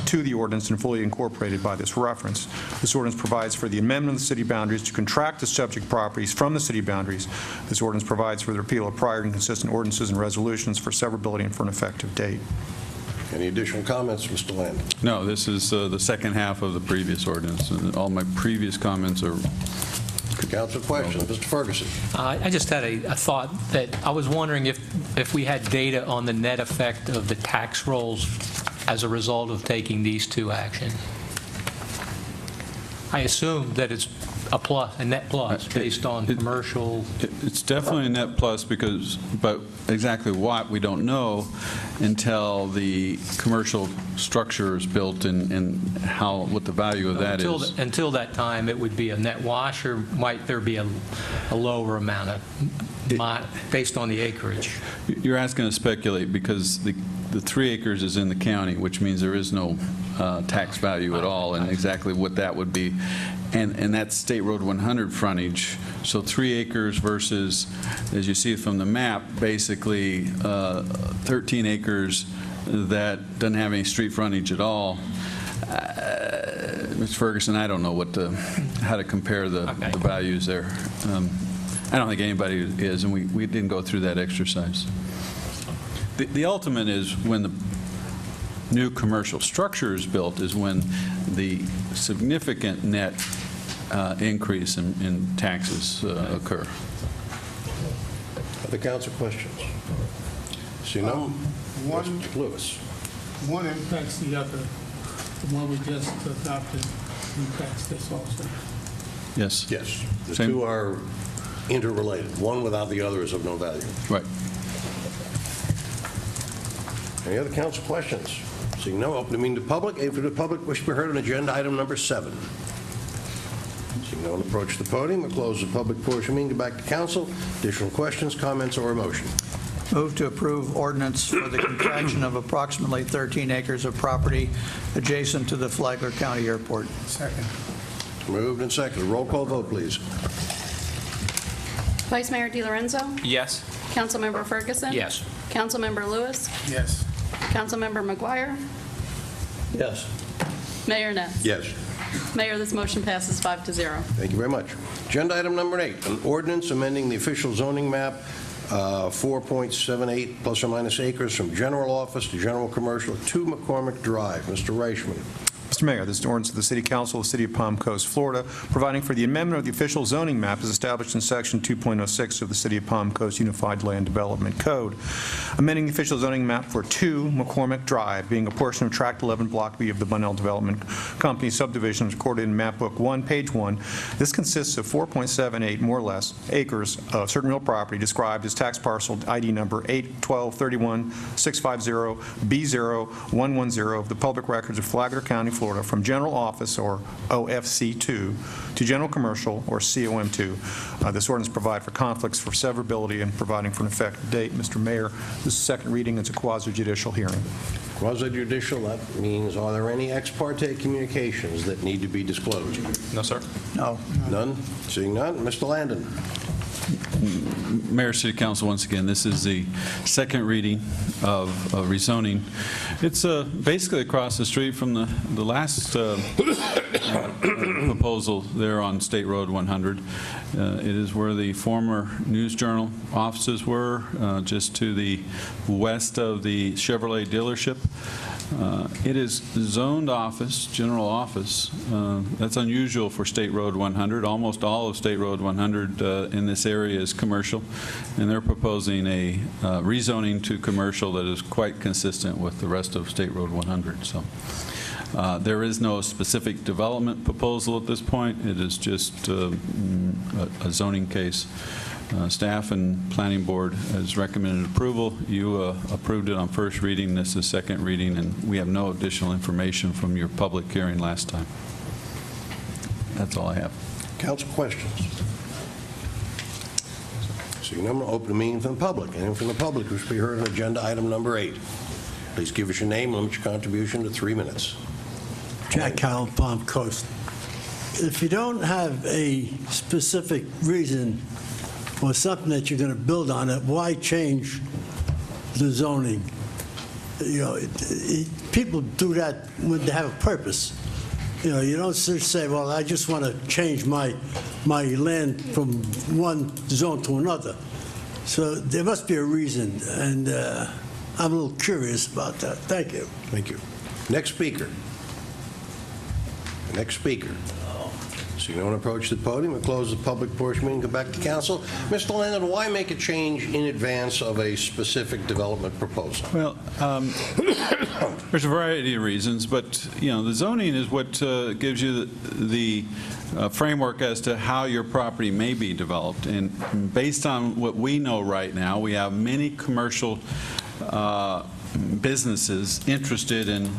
to the ordinance and fully incorporated by this reference. This ordinance provides for the amendment of the city boundaries to contract the subject properties from the city boundaries. This ordinance provides for the repeal of prior and consistent ordinances and resolutions for severability and for an effective date. Any additional comments, Mr. Land? No, this is the second half of the previous ordinance, and all my previous comments are... Council questions. Mr. Ferguson. I just had a thought that I was wondering if we had data on the net effect of the tax rolls as a result of taking these 2 actions. I assume that it's a net plus based on commercial. It's definitely a net plus but exactly what, we don't know until the commercial structure is built and what the value of that is. Until that time, it would be a net wash, or might there be a lower amount of based on the acreage? You're asking to speculate because the 3 acres is in the county, which means there is no tax value at all, and exactly what that would be. And that's State Road 100 frontage. So 3 acres versus, as you see from the map, basically 13 acres that doesn't have any street frontage at all. Mr. Ferguson, I don't know how to compare the values there. I don't think anybody is, and we didn't go through that exercise. The ultimate is when new commercial structure is built is when the significant net increase in taxes occur. Other council questions? Seeing none? One- Mr. Lewis. One impacts the other. The one we just adopted impacts this also. Yes? Yes. The Same. two are interrelated. One without the other is of no value. Right. Any other council questions? Seeing no, open the meeting to public. Any from the public wish to be heard on agenda item number 7? Seeing no one approach the podium, we'll close the public portion of the meeting. Go back to council. Additional questions, comments, or a motion? Move to approve ordinance for the contraction of approximately 13 acres of property adjacent to the Flagler County Airport. Second. Moved and seconded. Roll call vote, please. Vice Mayor DiLorenzo? Yes. Councilmember Ferguson? Yes. Councilmember Lewis? Yes. Councilmember McGuire? Yes. Mayor Ness? Yes. Mayor, this motion passes 5-0. Thank you very much. Agenda item number 8, an ordinance amending the official zoning map, 4.78 plus or minus acres from general office to general commercial to McCormick Drive. Mr. Reichman. Mr. Mayor, this is an ordinance of the City Council of the City of Palm Coast, Florida, providing for the amendment of the official zoning map as established in Section 2.06 of the City of Palm Coast Unified Land Development Code, amending the official zoning map for 2 McCormick Drive, being a portion of Tract 11, Block B of the Bunnell Development Company subdivision recorded in Map Book 1, page 1. This consists of 4.78, more or less, acres of certain real property described as tax parcel ID number 81231-650B0110 of the public records of Flagler County, Florida, from general office, or OFC2, to general commercial, or COM2. This ordinance provides for conflicts for severability and providing for an effective date. Mr. Mayor, this is second reading. It's a quasi-judicial hearing. Quasi-judicial, that means, are there any ex parte communications that need to be disclosed? No, sir. No. None? Seeing none, Mr. Landon. Mayor, City Council, once again, this is the second reading of rezoning. It's basically across the street from the last proposal there on State Road 100. It is where the former News Journal offices were, just to the west of the Chevrolet dealership. It is zoned office, general office. That's unusual for State Road 100. Almost all of State Road 100 in this area is commercial, and they're proposing a rezoning to commercial that is quite consistent with the rest of State Road 100. So there is no specific development proposal at this point. It is just a zoning case. Staff and Planning Board has recommended approval. You approved it on first reading. This is second reading, and we have no additional information from your public hearing last time. That's all I have. Council questions? Seeing none, open the meeting from the public. Anyone from the public who should be heard on agenda item number 8? Please give us your name, limit your contribution to 3 minutes. Jack Howell, Palm Coast. If you don't have a specific reason or something that you're going to build on it, why change the zoning? You know, people do that when they have a purpose. You know, you don't just say, well, I just want to change my land from one zone to another. So there must be a reason, and I'm a little curious about that. Thank you. Thank you. Next speaker. Next speaker. So you don't approach the podium. We'll close the public portion meeting, go back to council. Mr. Landon, why make a change in advance of a specific development proposal? Well, there's a variety of reasons, but you know, the zoning is what gives you the framework as to how your property may be developed. And based on what we know right now, we have many commercial businesses interested in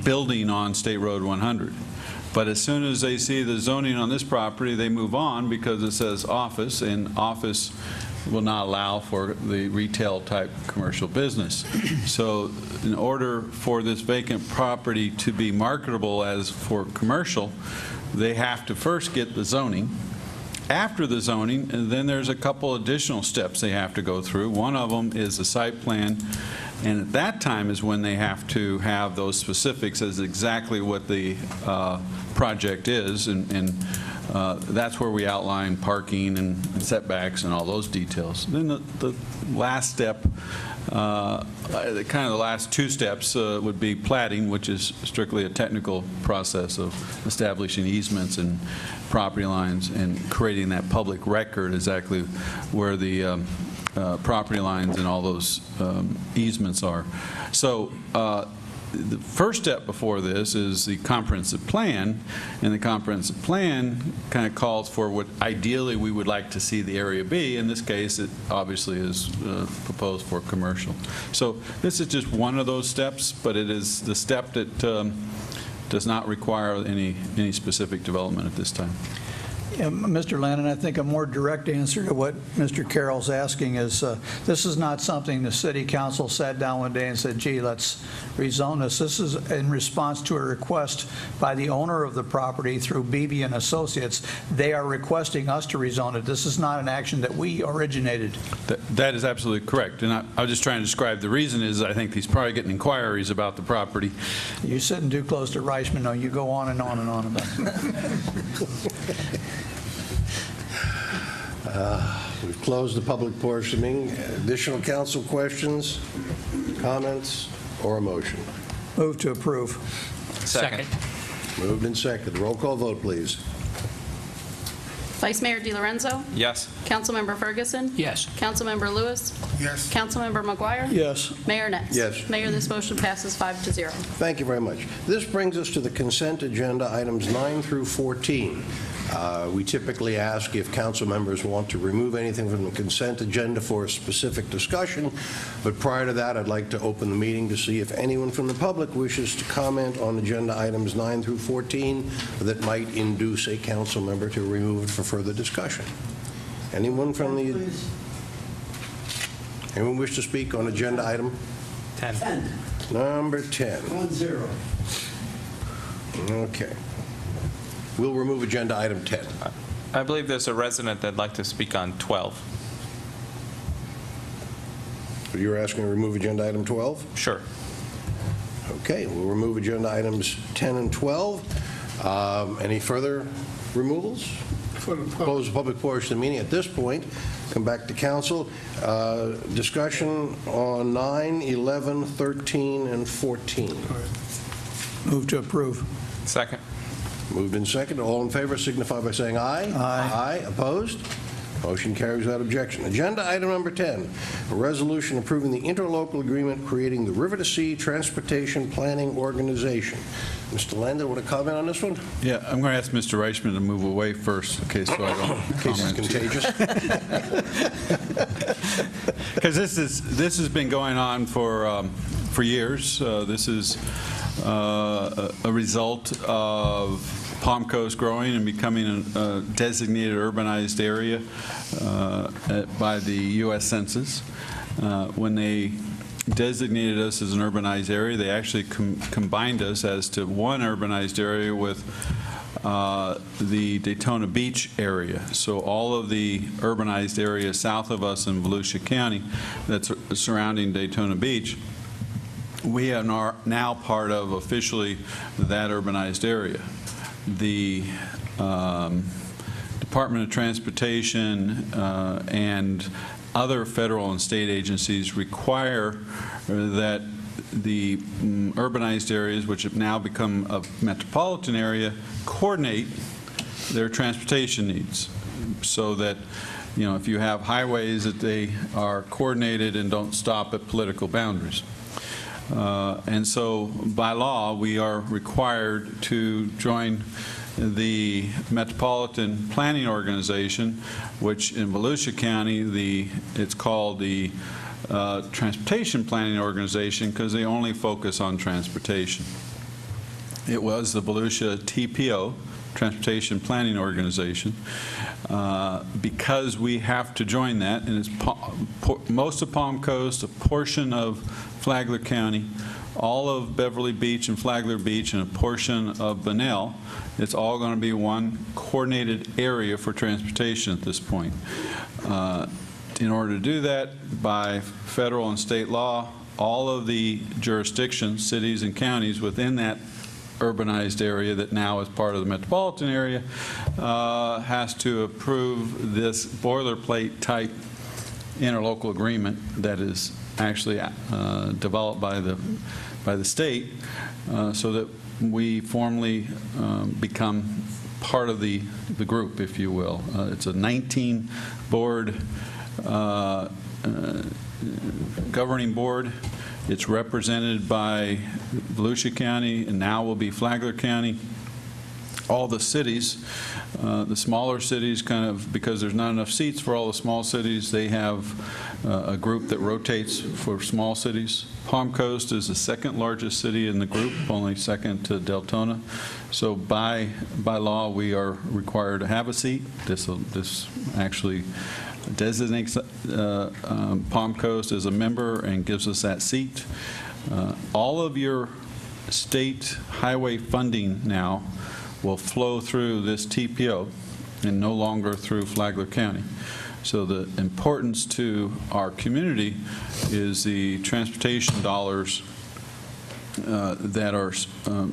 building on State Road 100. But as soon as they see the zoning on this property, they move on because it says office, and office will not allow for the retail-type commercial business. So in order for this vacant property to be marketable as for commercial, they have to first get the zoning. After the zoning, and then there's a couple additional steps they have to go through. One of them is the site plan, and at that time is when they have to have those specifics as exactly what the project is, and that's where we outline parking and setbacks and all those details. Then the last step Kind of the last two steps would be platting, which is strictly a technical process of establishing easements and property lines and creating that public record exactly where the property lines and all those easements are. So the first step before this is the comprehensive plan, and the comprehensive plan kind of calls for what ideally we would like to see the area be. In this case, it obviously is proposed for commercial. So this is just one of those steps, but it is the step that does not require any specific development at this time. Yeah, Mr. Lannon, I think a more direct answer to what Mr. Carroll's asking is, this is not something the city council sat down one day and said, gee, let's rezone this. This is in response to a request by the owner of the property through Beebe and Associates. They are requesting us to rezone it. This is not an action that we originated. That is absolutely correct. And I was just trying to describe the reason is I think he's probably getting inquiries about the property. You're sitting too close to Reichman. No, you go on and on and on about it. We've closed the public portioning. Additional council questions, comments, or a motion? Move to approve. Second. Moved and seconded. Roll call vote, please. Vice Mayor DiLorenzo. Yes. Councilmember Ferguson. Yes. Councilmember Lewis. Yes. Councilmember McGuire. Yes. Mayor Ness. Yes. Mayor, this motion passes 5-0. Thank you very much. This brings us to the consent agenda, items 9 through 14. We typically ask if council members want to remove anything from the consent agenda for a specific discussion, but prior to that, I'd like to open the meeting to see if anyone from the public wishes to comment on agenda items 9 through 14 that might induce a council member to remove it for further discussion. Anyone from the... Anyone wish to speak on agenda item? 10. Number 10. 1-0. Okay. We'll remove agenda item 10. I believe there's a resident that'd like to speak on 12. You're asking to remove agenda item 12? Sure. Okay, we'll remove agenda items 10 and 12. Any further removals? Close the public portion of the meeting. At this point, come back to council. Discussion on 9, 11, 13, and 14. Move to approve. Second. Moved and seconded. All in favor signify by saying aye. Aye. Aye. Opposed? Motion carries without objection. Agenda item number 10, a resolution approving the interlocal agreement creating the River to Sea Transportation Planning Organization. Mr. Landa, want to comment on this one? Yeah, I'm going to ask Mr. Reichman to move away first, okay, so I don't In case it's contagious. Because this has been going on for years. This is a result of Palm Coast growing and becoming a designated urbanized area by the U.S. Census. When they designated us as an urbanized area, they actually combined us as to one urbanized area with the Daytona Beach area. So all of the urbanized area south of us in Volusia County that's surrounding Daytona Beach, we are now part of officially that urbanized area. The Department of Transportation and other federal and state agencies require that the urbanized areas, which have now become a metropolitan area, coordinate their transportation needs so that, you know, if you have highways, that they are coordinated and don't stop at political boundaries. And so by law, we are required to join the Metropolitan Planning Organization, which in Volusia County, it's called the Transportation Planning Organization because they only focus on transportation. It was the Volusia TPO, Transportation Planning Organization. Because we have to join that, and it's most of Palm Coast, a portion of Flagler County, all of Beverly Beach and Flagler Beach, and a portion of Bunnell, it's all going to be one coordinated area for transportation at this point. In order to do that, by federal and state law, all of the jurisdictions, cities and counties within that urbanized area that now is part of the metropolitan area has to approve this boilerplate type interlocal agreement that is actually developed by the state, so that we formally become part of the group, if you will. It's a 19-board governing board. It's represented by Volusia County, and now will be Flagler County. All the cities, the smaller cities, kind of, because there's not enough seats for all the small cities, they have a group that rotates for small cities. Palm Coast is the second largest city in the group, only second to Deltona. So by law, we are required to have a seat. This actually designates Palm Coast as a member and gives us that seat. All of your state highway funding now will flow through this TPO and no longer through Flagler County. So the importance to our community is the transportation dollars that are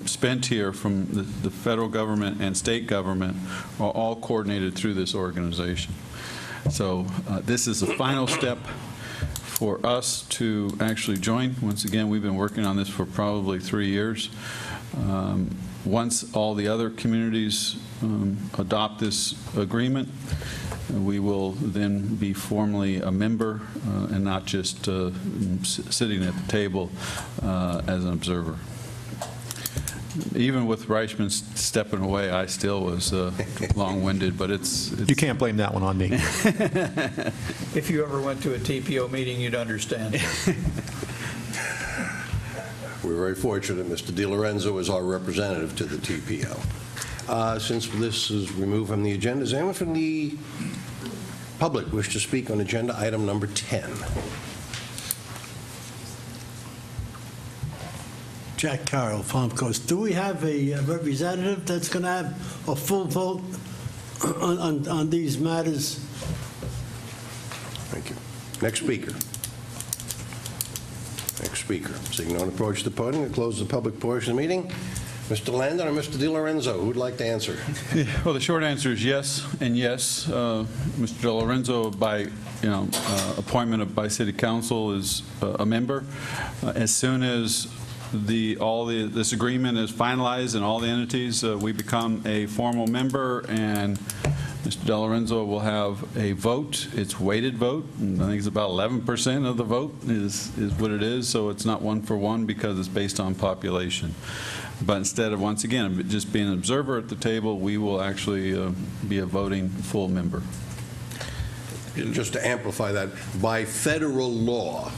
spent here from the federal government and state government are all coordinated through this organization. So this is the final step for us to actually join. Once again, we've been working on this for probably 3 years. Once all the other communities adopt this agreement, we will then be formally a member and not just sitting at the table as an observer. Even with Reichman stepping away, I still was long-winded, but it's... You can't blame that one on me. If you ever went to a TPO meeting, you'd understand. We're very fortunate Mr. DiLorenzo is our representative to the TPO. Since this is removed from the agenda, does anyone from the public wish to speak on agenda item number 10? Jack Carroll, Palm Coast. Do we have a representative that's going to have a full vote on these matters? Thank you. Next speaker. Next speaker. Seeing no one approach the podium, we close the public portion of the meeting. Mr. Landon or Mr. DiLorenzo, who would like to answer? Well, the short answer is yes and yes. Mr. DiLorenzo, by appointment by City Council, is a member. As soon as this agreement is finalized and all the entities, we become a formal member, and Mr. DiLorenzo will have a vote. It's weighted vote. And I think it's about 11% of the vote is what it is. So it's not 1-for-1 because it's based on population. But instead of, once again, just being an observer at the table, we will actually be a voting full member. Just to amplify that, by federal law,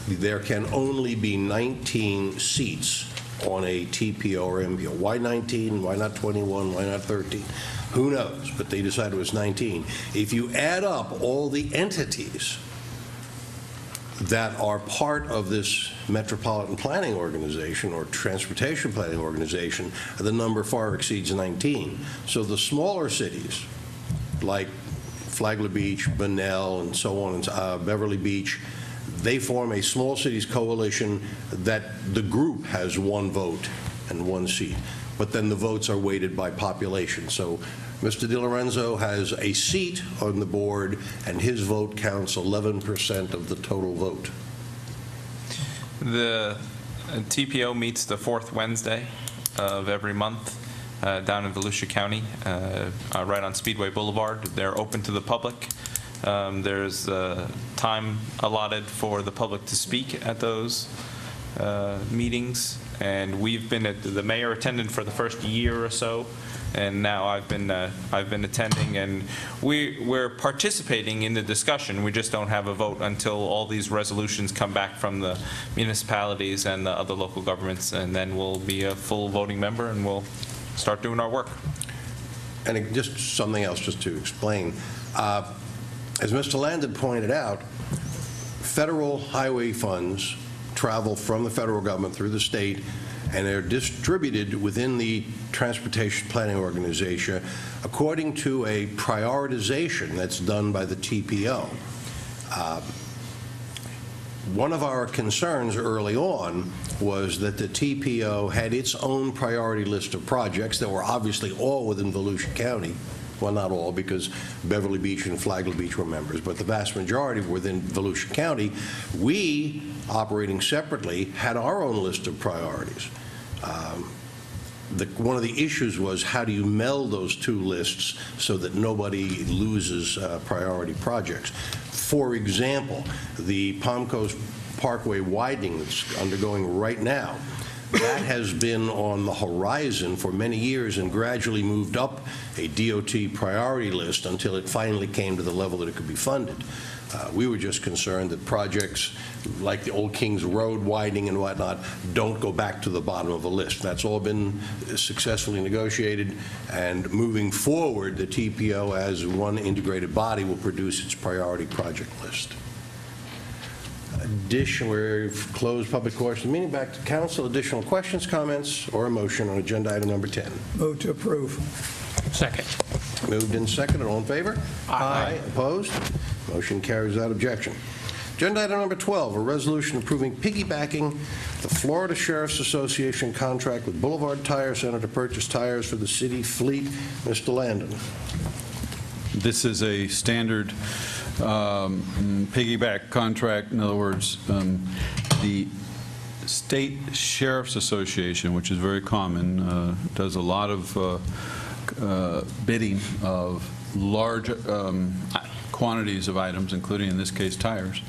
there can only be 19 seats on a TPO or MPO. Why 19? Why not 21? Why not 13? Who knows? But they decided it was 19. If you add up all the entities that are part of this metropolitan planning organization or transportation planning organization, the number far exceeds 19. So the smaller cities, like Flagler Beach, Bunnell, and so on, and Beverly Beach, they form a small cities coalition that the group has 1 vote and 1 seat. But then the votes are weighted by population. So Mr. DiLorenzo has a seat on the board, and his vote counts 11% of the total vote. The TPO meets the 4th Wednesday of every month down in Volusia County, right on Speedway Boulevard. They're open to the public. There's time allotted for the public to speak at those meetings, and we've been the mayor attended for the first year or so, and now I've been attending, and we're participating in the discussion. We just don't have a vote until all these resolutions come back from the municipalities and the other local governments, and then we'll be a full voting member and we'll start doing our work. And just something else just to explain. As Mr. Landon pointed out, federal highway funds travel from the federal government through the state, and they're distributed within the Transportation Planning Organization according to a prioritization that's done by the TPO. One of our concerns early on was that the TPO had its own priority list of projects that were obviously all within Volusia County, well, not all, because Beverly Beach and Flagler Beach were members, but the vast majority were within Volusia County. We, operating separately, had our own list of priorities. One of the issues was, how do you meld those two lists so that nobody loses priority projects? For example, the Palm Coast Parkway widening that's undergoing right now, that has been on the horizon for many years and gradually moved up a DOT priority list until it finally came to the level that it could be funded. We were just concerned that projects like the Old Kings Road widening and whatnot don't go back to the bottom of the list. That's all been successfully negotiated, and moving forward, the TPO as one integrated body will produce its priority project list. We've closed public portion of the meeting. Back to council. Additional questions, comments, or a motion on agenda item number 10? Move to approve. Second. Moved and seconded. All in favor? Aye. Opposed? Motion carries without objection. Agenda item number 12, a resolution approving piggybacking the Florida Sheriff's Association contract with Boulevard Tire Center to purchase tires for the city fleet. Mr. Landon. This is a standard piggyback contract. In other words, the State Sheriff's Association, which is very common, does a lot of bidding of large quantities of items, including in this case tires.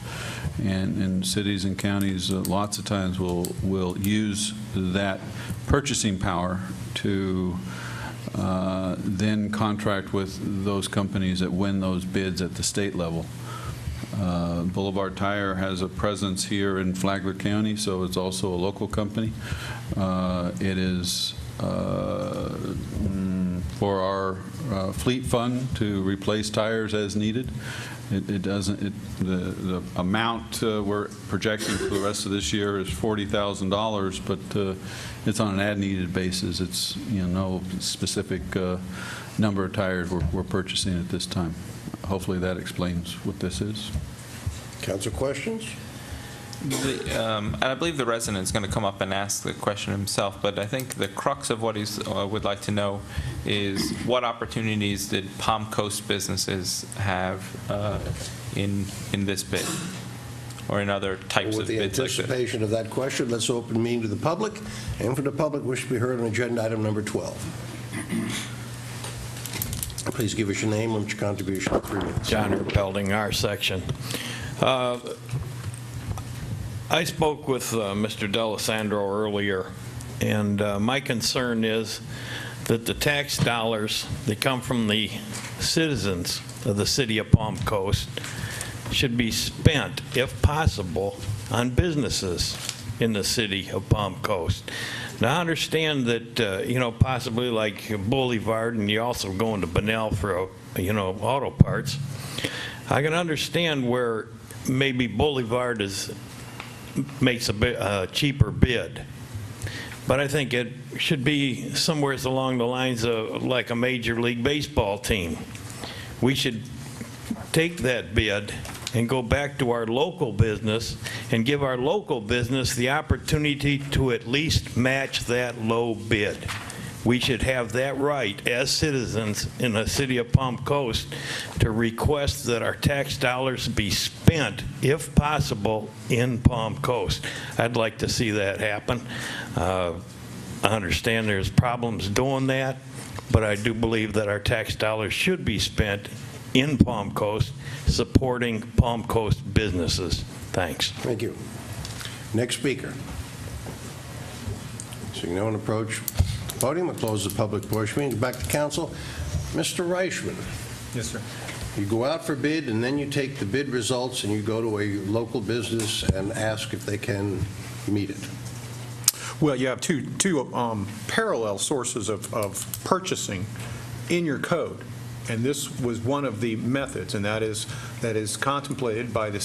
And cities and counties lots of times will use that purchasing power to then contract with those companies that win those bids at the state level. Boulevard Tire has a presence here in Flagler County, so it's also a local company. It is for our fleet fund to replace tires as needed. The amount we're projecting for the rest of this year is $40,000, but it's on an as-needed basis. It's no specific number of tires we're purchasing at this time. Hopefully that explains what this is. Council questions? And I believe the resident is going to come up and ask the question himself, but I think the crux of what he would like to know is what opportunities did Palm Coast businesses have in this bid or in other types of bids like this? With the anticipation of that question, let's open the meeting to the public, and for the public wish to be heard on agenda item number 12. Please give us your name, limit your contribution to 3 minutes. John Erpelding, our section. I spoke with Mr. D'Alessandro earlier, and my concern is that the tax dollars that come from the citizens of the city of Palm Coast should be spent, if possible, on businesses in the city of Palm Coast. Now, I understand that, possibly like Boulevard, and you also go into Bunnell for, auto parts. I can understand where maybe Boulevard makes a cheaper bid, but I think it should be somewhere along the lines of like a Major League Baseball team. We should take that bid and go back to our local business and give our local business the opportunity to at least match that low bid. We should have that right as citizens in the city of Palm Coast to request that our tax dollars be spent, if possible, in Palm Coast. I'd like to see that happen. I understand there's problems doing that, but I do believe that our tax dollars should be spent in Palm Coast supporting Palm Coast businesses. Thanks. Thank you. Next speaker. Seeing no one approach the podium, we'll close the public portion meeting. Back to council. Mr. Reichman. Yes, sir. You go out for bid, and then you take the bid results and you go to a local business and ask if they can meet it. Well, you have two parallel sources of purchasing in your code, and this was one of the methods, and that is contemplated by a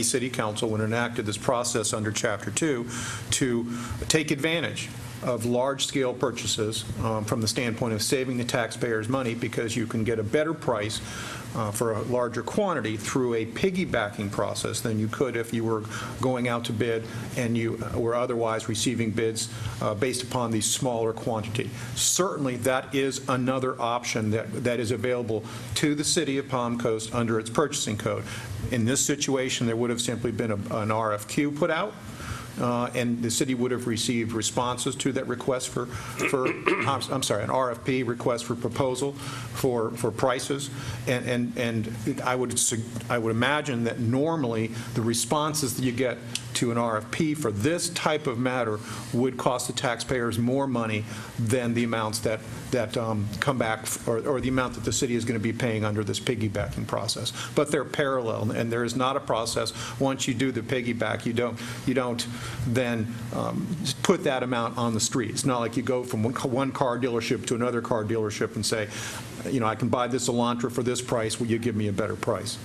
city council when it enacted this process under Chapter 2 to take advantage of large-scale purchases from the standpoint of saving the taxpayers money, because you can get a better price for a larger quantity through a piggybacking process than you could if you were going out to bid and you were otherwise receiving bids based upon the smaller quantity. Certainly, that is another option that is available to the city of Palm Coast under its purchasing code. In this situation, there would have simply been an RFQ put out, and the city would have received responses to that request an RFP, request for proposal for prices, and I would imagine that normally the responses that you get to an RFP for this type of matter would cost the taxpayers more money than the amounts that come back, or the amount that the city is going to be paying under this piggybacking process. But they're parallel, and there is not a process. Once you do the piggyback, you don't then put that amount on the street. It's not like you go from one car dealership to another car dealership and say, I can buy this Elantra for this price, will you give me a better price?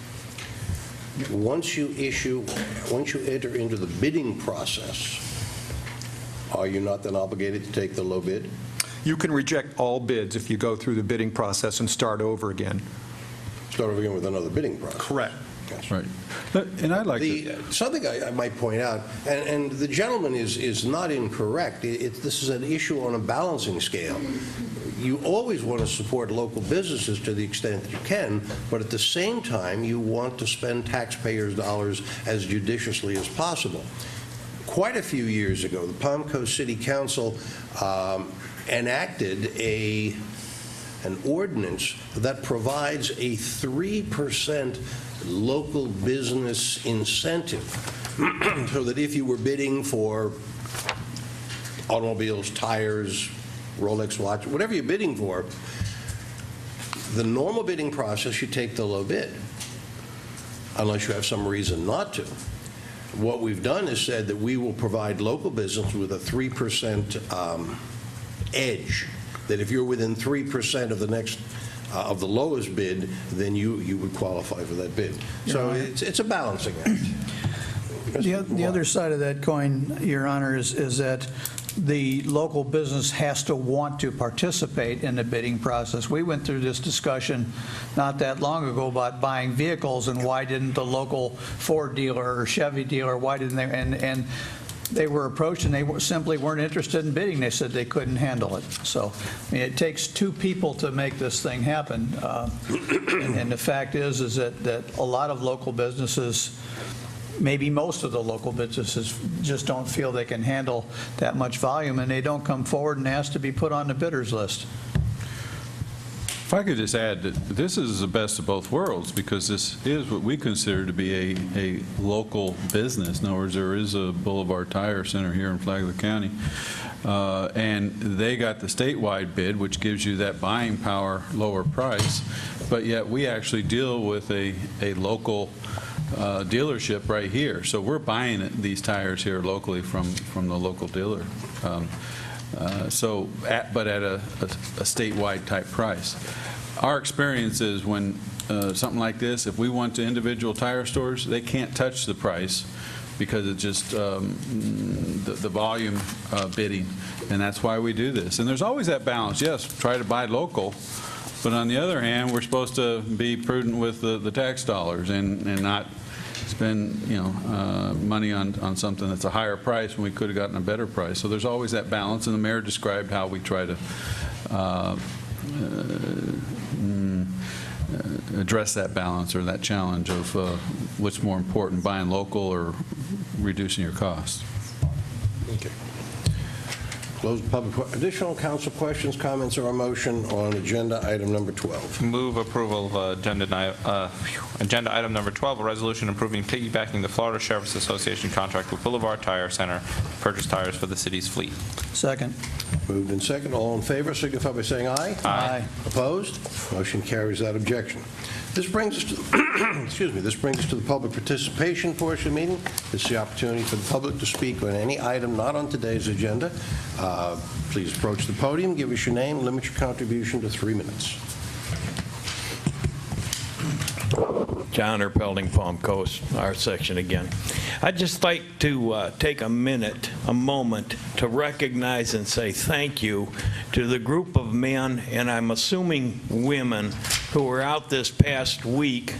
Once you enter into the bidding process, are you not then obligated to take the low bid? You can reject all bids if you go through the bidding process and start over again. Start over again with another bidding process? Correct. Yes. Right. And I'd like something I might point out, and the gentleman is not incorrect. This is an issue on a balancing scale. You always want to support local businesses to the extent that you can, but at the same time, you want to spend taxpayers' dollars as judiciously as possible. Quite a few years ago, the Palm Coast City Council enacted an ordinance that provides a 3% local business incentive, so that if you were bidding for automobiles, tires, Rolex watch, whatever you're bidding for, the normal bidding process, you take the low bid, unless you have some reason not to. What we've done is said that we will provide local business with a 3% edge, that if you're within 3% of the next of the lowest bid, then you would qualify for that bid. So it's a balancing act. The other side of that coin, Your Honor, is that the local business has to want to participate in the bidding process. We went through this discussion not that long ago about buying vehicles, and why didn't the local Ford dealer or Chevy dealer, why didn't they, and they were approached and they simply weren't interested in bidding. They said they couldn't handle it. So it takes two people to make this thing happen. And the fact is that a lot of local businesses, maybe most of the local businesses, just don't feel they can handle that much volume, and they don't come forward and ask to be put on the bidders list. If I could just add that this is the best of both worlds, because this is what we consider to be a local business. In other words, there is a Boulevard Tire Center here in Flagler County, and they got the statewide bid, which gives you that buying power, lower price, but yet we actually deal with a local dealership right here. So we're buying these tires here locally from the local dealer. But at a statewide type price. Our experience is when something like this, if we went to individual tire stores, they can't touch the price because it's just the volume bidding, and that's why we do this. And there's always that balance. Yes, try to buy local, but on the other hand, we're supposed to be prudent with the tax dollars and not spend money on something that's a higher price when we could have gotten a better price. So there's always that balance, and the mayor described how we try to address that balance or that challenge of what's more important, buying local or reducing your costs. Okay. Close the public. Additional council questions, comments, or a motion on agenda item number 12? Move approval of agenda item number 12, a resolution approving piggybacking the Florida Sheriff's Association contract with Boulevard Tire Center to purchase tires for the city's fleet. Second. Moved and second. All in favor signify by saying aye. Aye. Opposed? Motion carries that objection. This brings us to this brings us to the public participation portion of the meeting. This is the opportunity for the public to speak on any item not on today's agenda. Please approach the podium, give us your name, limit your contribution to 3 minutes. John Erpelding, Palm Coast, our section again. I'd just like to take a moment to recognize and say thank you to the group of men, and I'm assuming women, who were out this past week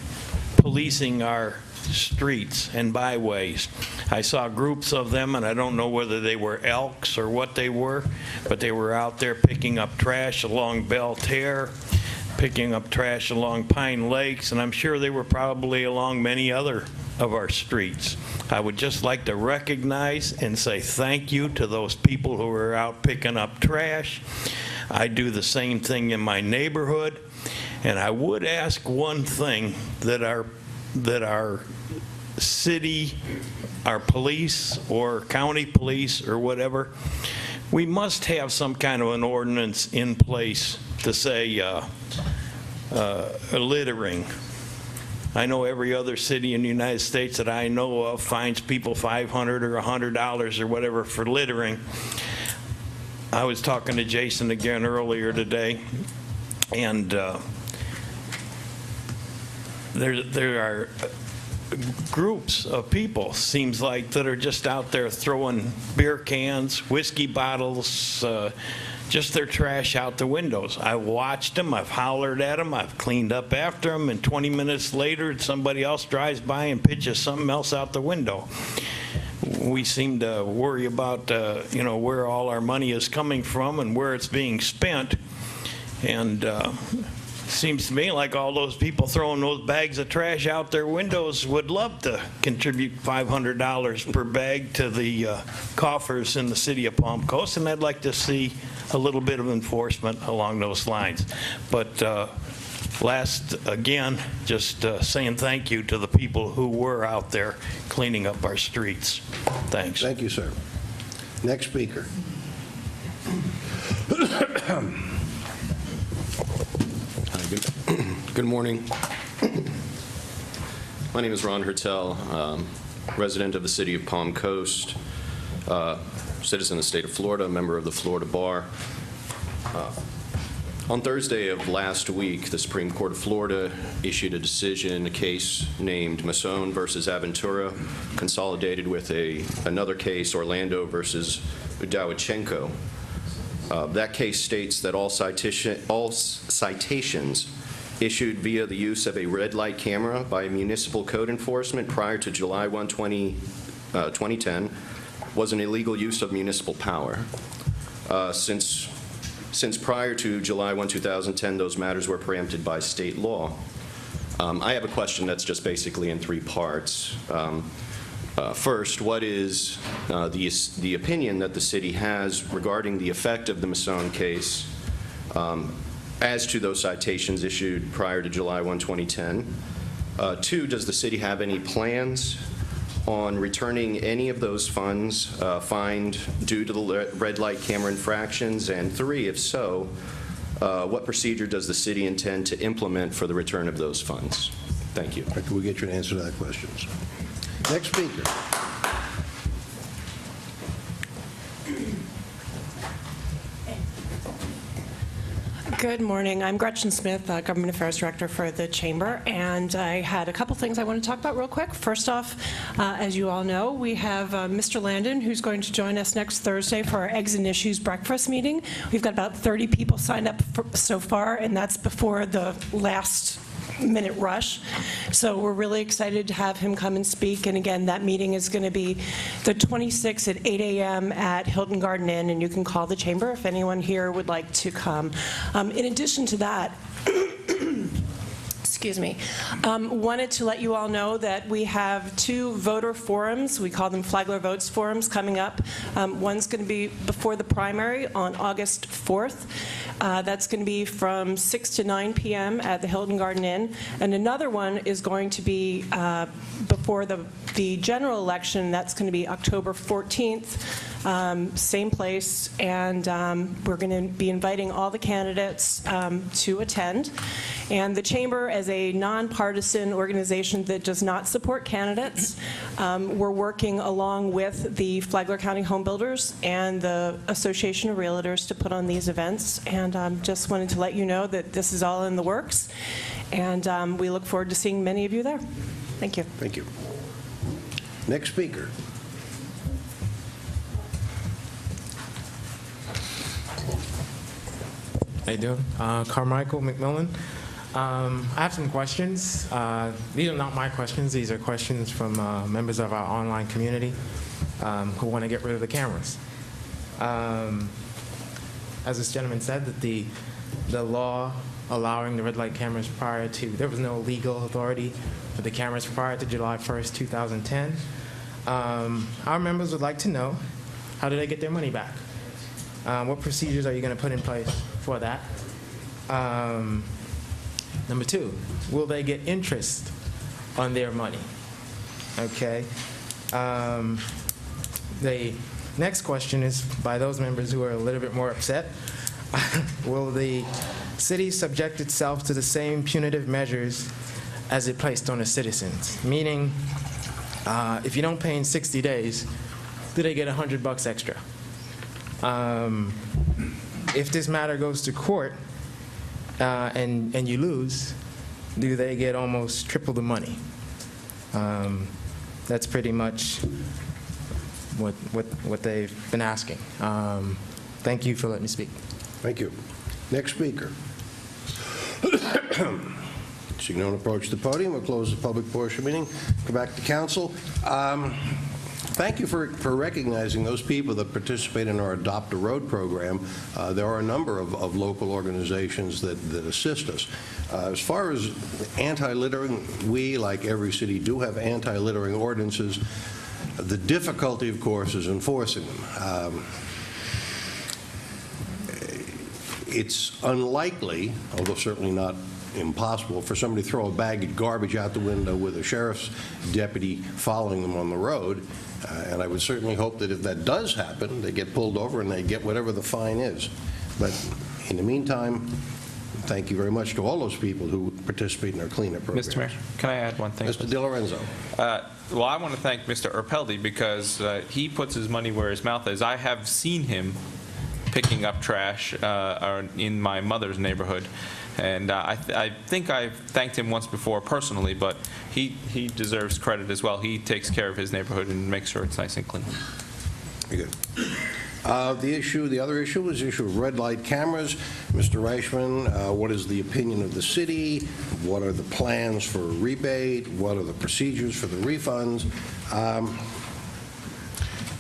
policing our streets and byways. I saw groups of them, and I don't know whether they were elks or what they were, but they were out there picking up trash along Belle Terre, picking up trash along Pine Lakes, and I'm sure they were probably along many other of our streets. I would just like to recognize and say thank you to those people who are out picking up trash. I do the same thing in my neighborhood, and I would ask one thing, that our city, our police or county police or whatever, we must have some kind of an ordinance in place to say littering. I know every other city in the United States that I know of fines people $500 or $100 or whatever for littering. I was talking to Jason again earlier today, and there are groups of people, seems like, that are just out there throwing beer cans, whiskey bottles, just their trash out the windows. I watched them, I've hollered at them, I've cleaned up after them, and 20 minutes later somebody else drives by and pitches something else out the window. We seem to worry about where all our money is coming from and where it's being spent, and seems to me like all those people throwing those bags of trash out their windows would love to contribute $500 per bag to the coffers in the city of Palm Coast, and I'd like to see a little bit of enforcement along those lines. But last, again, just saying thank you to the people who were out there cleaning up our streets. Thanks. Thank you, sir. Next speaker. Good morning. My name is Ron Hertel, resident of the city of Palm Coast, citizen of the state of Florida, member of the Florida Bar. On Thursday of last week, the Supreme Court of Florida issued a decision, a case named Masson versus Aventura, consolidated with another case, Orlando versus Udawichenko. That case states that all citations issued via the use of a red light camera by municipal code enforcement prior to July 1, 2010 was an illegal use of municipal power. Since prior to July 1, 2010, those matters were preempted by state law. I have a question that's just basically in three parts. First, what is the opinion that the city has regarding the effect of the Masson case as to those citations issued prior to July 1, 2010? Two, does the city have any plans on returning any of those funds fined due to the red light camera infractions? And three, if so, what procedure does the city intend to implement for the return of those funds? Thank you. Can we get you an answer to that question? Next speaker. Good morning. I'm Gretchen Smith, Government Affairs Director for the Chamber, and I had a couple things I want to talk about real quick. First off, as you all know, we have Mr. Landon, who's going to join us next Thursday for our Eggs and Issues breakfast meeting. We've got about 30 people signed up so far, and that's before the last minute rush. So we're really excited to have him come and speak. And again, that meeting is going to be the 26th at 8 a.m. at Hilton Garden Inn, and you can call the chamber if anyone here would like to come. In addition to that, excuse me, wanted to let you all know that we have two voter forums. We call them Flagler Votes forums coming up. One's going to be before the primary on August 4th. That's going to be from 6 to 9 p.m. at the Hilton Garden Inn. And another one is going to be before the general election. That's going to be October 14th, same place. And we're going to be inviting all the candidates to attend. And the Chamber, as a nonpartisan organization that does not support candidates, we're working along with the Flagler County Home Builders and the Association of Realtors to put on these events. And just wanted to let you know that this is all in the works. And we look forward to seeing many of you there. Thank you. Thank you. Next speaker. How you doing? Carmichael McMillan. I have some questions. These are not my questions. These are questions from members of our online community who want to get rid of the cameras. As this gentleman said, that the law allowing the red light cameras prior to, there was no legal authority for the cameras prior to July 1st, 2010. Our members would like to know, how do they get their money back? What procedures are you going to put in place for that? Number two, will they get interest on their money? Okay. The next question is by those members who are a little bit more upset. Will the city subject itself to the same punitive measures as it placed on the citizens? Meaning, if you don't pay in 60 days, do they get $100 extra? If this matter goes to court and you lose, do they get almost triple the money? That's pretty much what they've been asking. Thank you for letting me speak. Thank you. Next speaker. Seeing no one approach the podium, we'll close the public portion of the meeting. Come back to council. Thank you for recognizing those people that participate in our Adopt a Road program. There are a number of local organizations that assist us. As far as anti-littering, we, like every city, do have anti-littering ordinances. The difficulty, of course, is enforcing them. It's unlikely, although certainly not impossible, for somebody to throw a bag of garbage out the window with a sheriff's deputy following them on the road. And I would certainly hope that if that does happen, they get pulled over and they get whatever the fine is. But in the meantime, thank you very much to all those people who participate in our cleanup program. Mr. Mayor, can I add one thing? Mr. DiLorenzo. Well, I want to thank Mr. Erpeldi because he puts his money where his mouth is. I have seen him picking up trash in my mother's neighborhood. And I think I've thanked him once before personally, but he deserves credit as well. He takes care of his neighborhood and makes sure it's nice and clean. Very good. The other issue is the issue of red light cameras. Mr. Reichman, what is the opinion of the city? What are the plans for a rebate? What are the procedures for the refunds?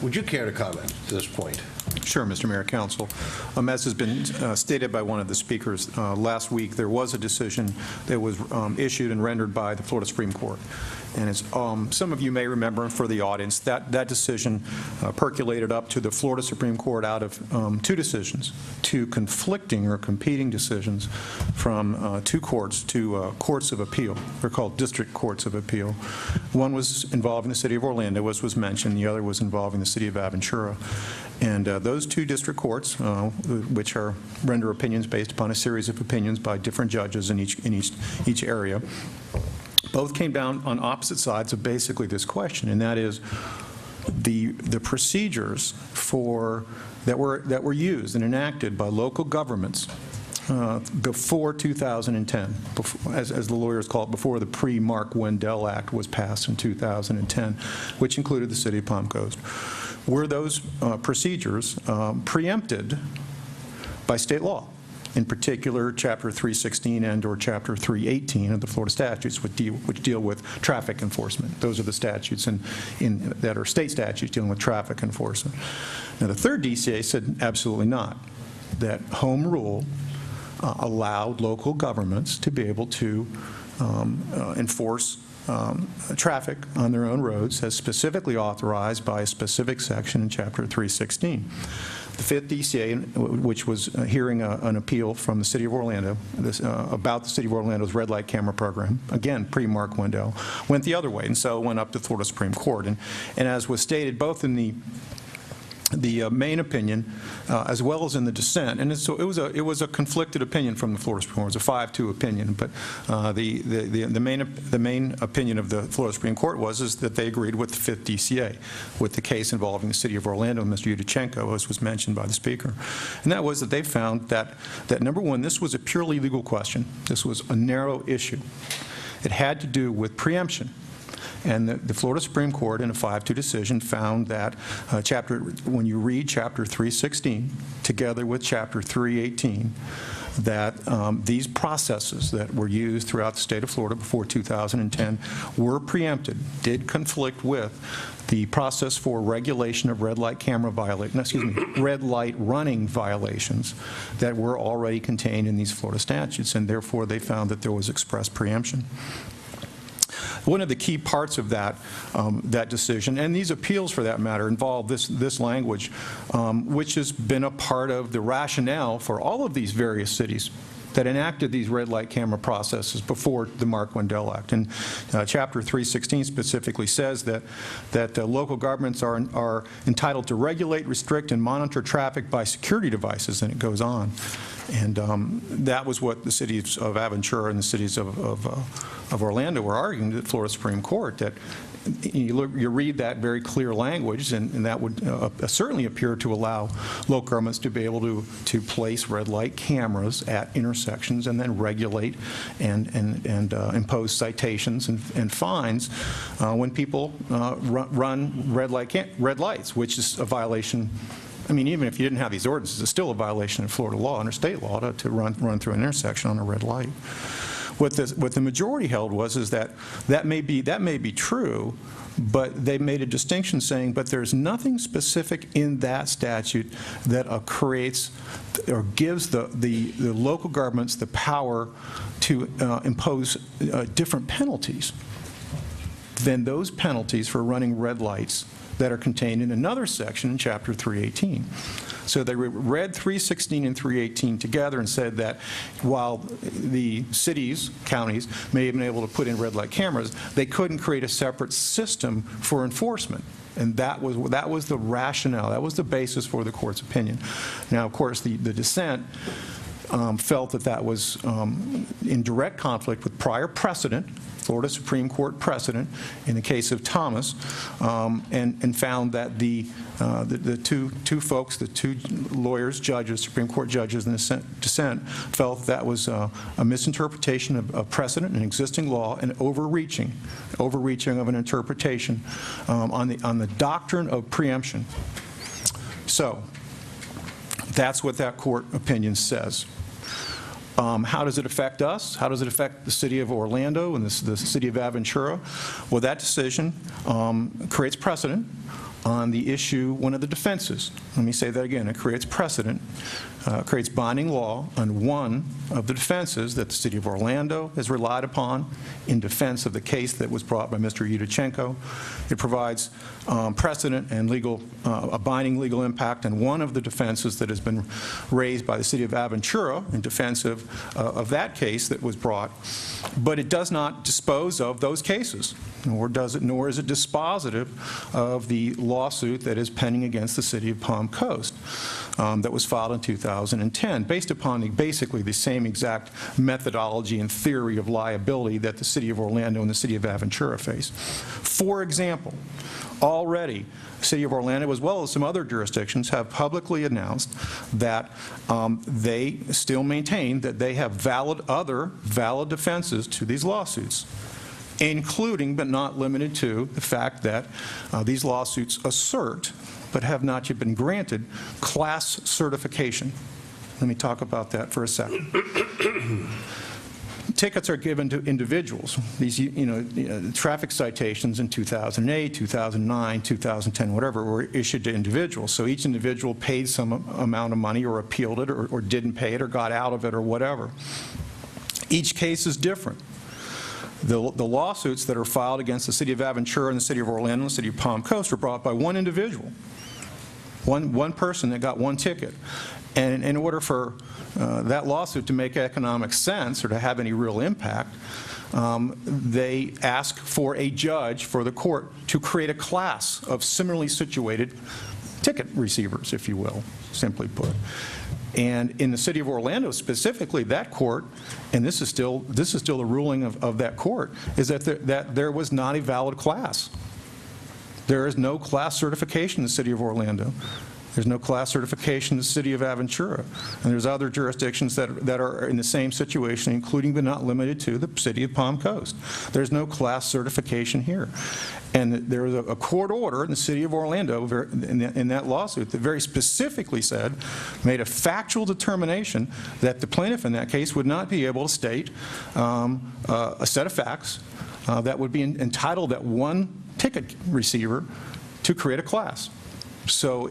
Would you care to comment at this point? Sure, Mr. Mayor, Council. As has been stated by one of the speakers last week, there was a decision that was issued and rendered by the Florida Supreme Court. And as some of you may remember, for the audience, that decision percolated up to the Florida Supreme Court out of two decisions, two conflicting or competing decisions from two courts to courts of appeal. They're called district courts of appeal. One was involving the city of Orlando, as was mentioned. The other was involving the city of Aventura. And those two district courts, which render opinions based upon a series of opinions by different judges in each area, both came down on opposite sides of basically this question, and that is the procedures that were used and enacted by local governments before 2010, as the lawyers call it, before the pre-Mark Wendell Act was passed in 2010, which included the city of Palm Coast. Were those procedures preempted by state law? In particular, Chapter 316 and/or Chapter 318 of the Florida statutes, which deal with traffic enforcement. Those are the statutes that are state statutes dealing with traffic enforcement. Now, the third DCA said absolutely not. That home rule allowed local governments to be able to enforce traffic on their own roads as specifically authorized by a specific section in Chapter 316. The fifth DCA, which was hearing an appeal from the City of Orlando about the City of Orlando's red light camera program, again, pre-Mark Wendell, went the other way, and so it went up to the Florida Supreme Court. And as was stated both in the the main opinion, as well as in the dissent, and so it was a conflicted opinion from the Florida Supreme Court. It was a 5-2 opinion, but the main opinion of the Florida Supreme Court is that they agreed with the Fifth DCA, with the case involving the City of Orlando and Mr. Yudichenko, as was mentioned by the Speaker, and that was that they found that number one, this was a purely legal question. This was a narrow issue. It had to do with preemption. And the Florida Supreme Court, in a 5-2 decision, found that when you read Chapter 316 together with Chapter 318, that these processes that were used throughout the state of Florida before 2010 were preempted, did conflict with the process for regulation of red light running violations that were already contained in these Florida statutes, and therefore they found that there was express preemption. One of the key parts of that decision, and these appeals for that matter, involve this language, which has been a part of the rationale for all of these various cities that enacted these red light camera processes before the Mark Wendell Act. And Chapter 316 specifically says that local governments are entitled to regulate, restrict, and monitor traffic by security devices, and it goes on. And that was what the cities of Aventura and the cities of Orlando were arguing to the Florida Supreme Court, that you read that very clear language, and that would certainly appear to allow local governments to be able to place red light cameras at intersections and then regulate and impose citations and fines when people run red lights, which is a violation. I mean, even if you didn't have these ordinances, it's still a violation of Florida law, under state law, to run through an intersection on a red light. What the majority held is that may be true, but they made a distinction saying, but there's nothing specific in that statute that creates or gives the local governments the power to impose different penalties than those penalties for running red lights that are contained in another section in Chapter 318. So they read 316 and 318 together and said that while the cities, counties, may have been able to put in red light cameras, they couldn't create a separate system for enforcement. And that was the rationale. That was the basis for the court's opinion. Now, of course, the dissent felt that was in direct conflict with prior precedent, Florida Supreme Court precedent, in the case of Thomas, and found that the two folks, the two lawyers, judges, Supreme Court judges in the dissent, felt that was a misinterpretation of precedent and existing law and overreaching of an interpretation on the doctrine of preemption. So that's what that court opinion says. How does it affect us? How does it affect the city of Orlando and the city of Aventura? Well, that decision creates precedent on the issue, one of the defenses. Let me say that again. It creates precedent, creates binding law on one of the defenses that the city of Orlando has relied upon in defense of the case that was brought by Mr. Yudichenko. It provides precedent and a binding legal impact on one of the defenses that has been raised by the city of Aventura in defense of that case that was brought. But it does not dispose of those cases, nor is it dispositive of the lawsuit that is pending against the city of Palm Coast that was filed in 2010, based upon basically the same exact methodology and theory of liability that the city of Orlando and the city of Aventura face. For example, already the city of Orlando, as well as some other jurisdictions, have publicly announced that they still maintain that they have other valid defenses to these lawsuits, including but not limited to the fact that these lawsuits assert, but have not yet been granted, class certification. Let me talk about that for a second. Tickets are given to individuals. These, traffic citations in 2008, 2009, 2010, whatever, were issued to individuals. So each individual paid some amount of money or appealed it or didn't pay it or got out of it or whatever. Each case is different. The lawsuits that are filed against the city of Aventura and the city of Orlando and the city of Palm Coast were brought by one individual, one person that got one ticket. And in order for that lawsuit to make economic sense or to have any real impact, they ask for a judge for the court to create a class of similarly situated ticket receivers, if you will, simply put. And in the city of Orlando specifically, that court, and this is still the ruling of that court, is that there was not a valid class. There is no class certification in the city of Orlando. There's no class certification in the city of Aventura. And there's other jurisdictions that are in the same situation, including but not limited to the city of Palm Coast. There's no class certification here. And there was a court order in the city of Orlando in that lawsuit that very specifically made a factual determination that the plaintiff in that case would not be able to state a set of facts that would be entitled that one ticket receiver to create a class. So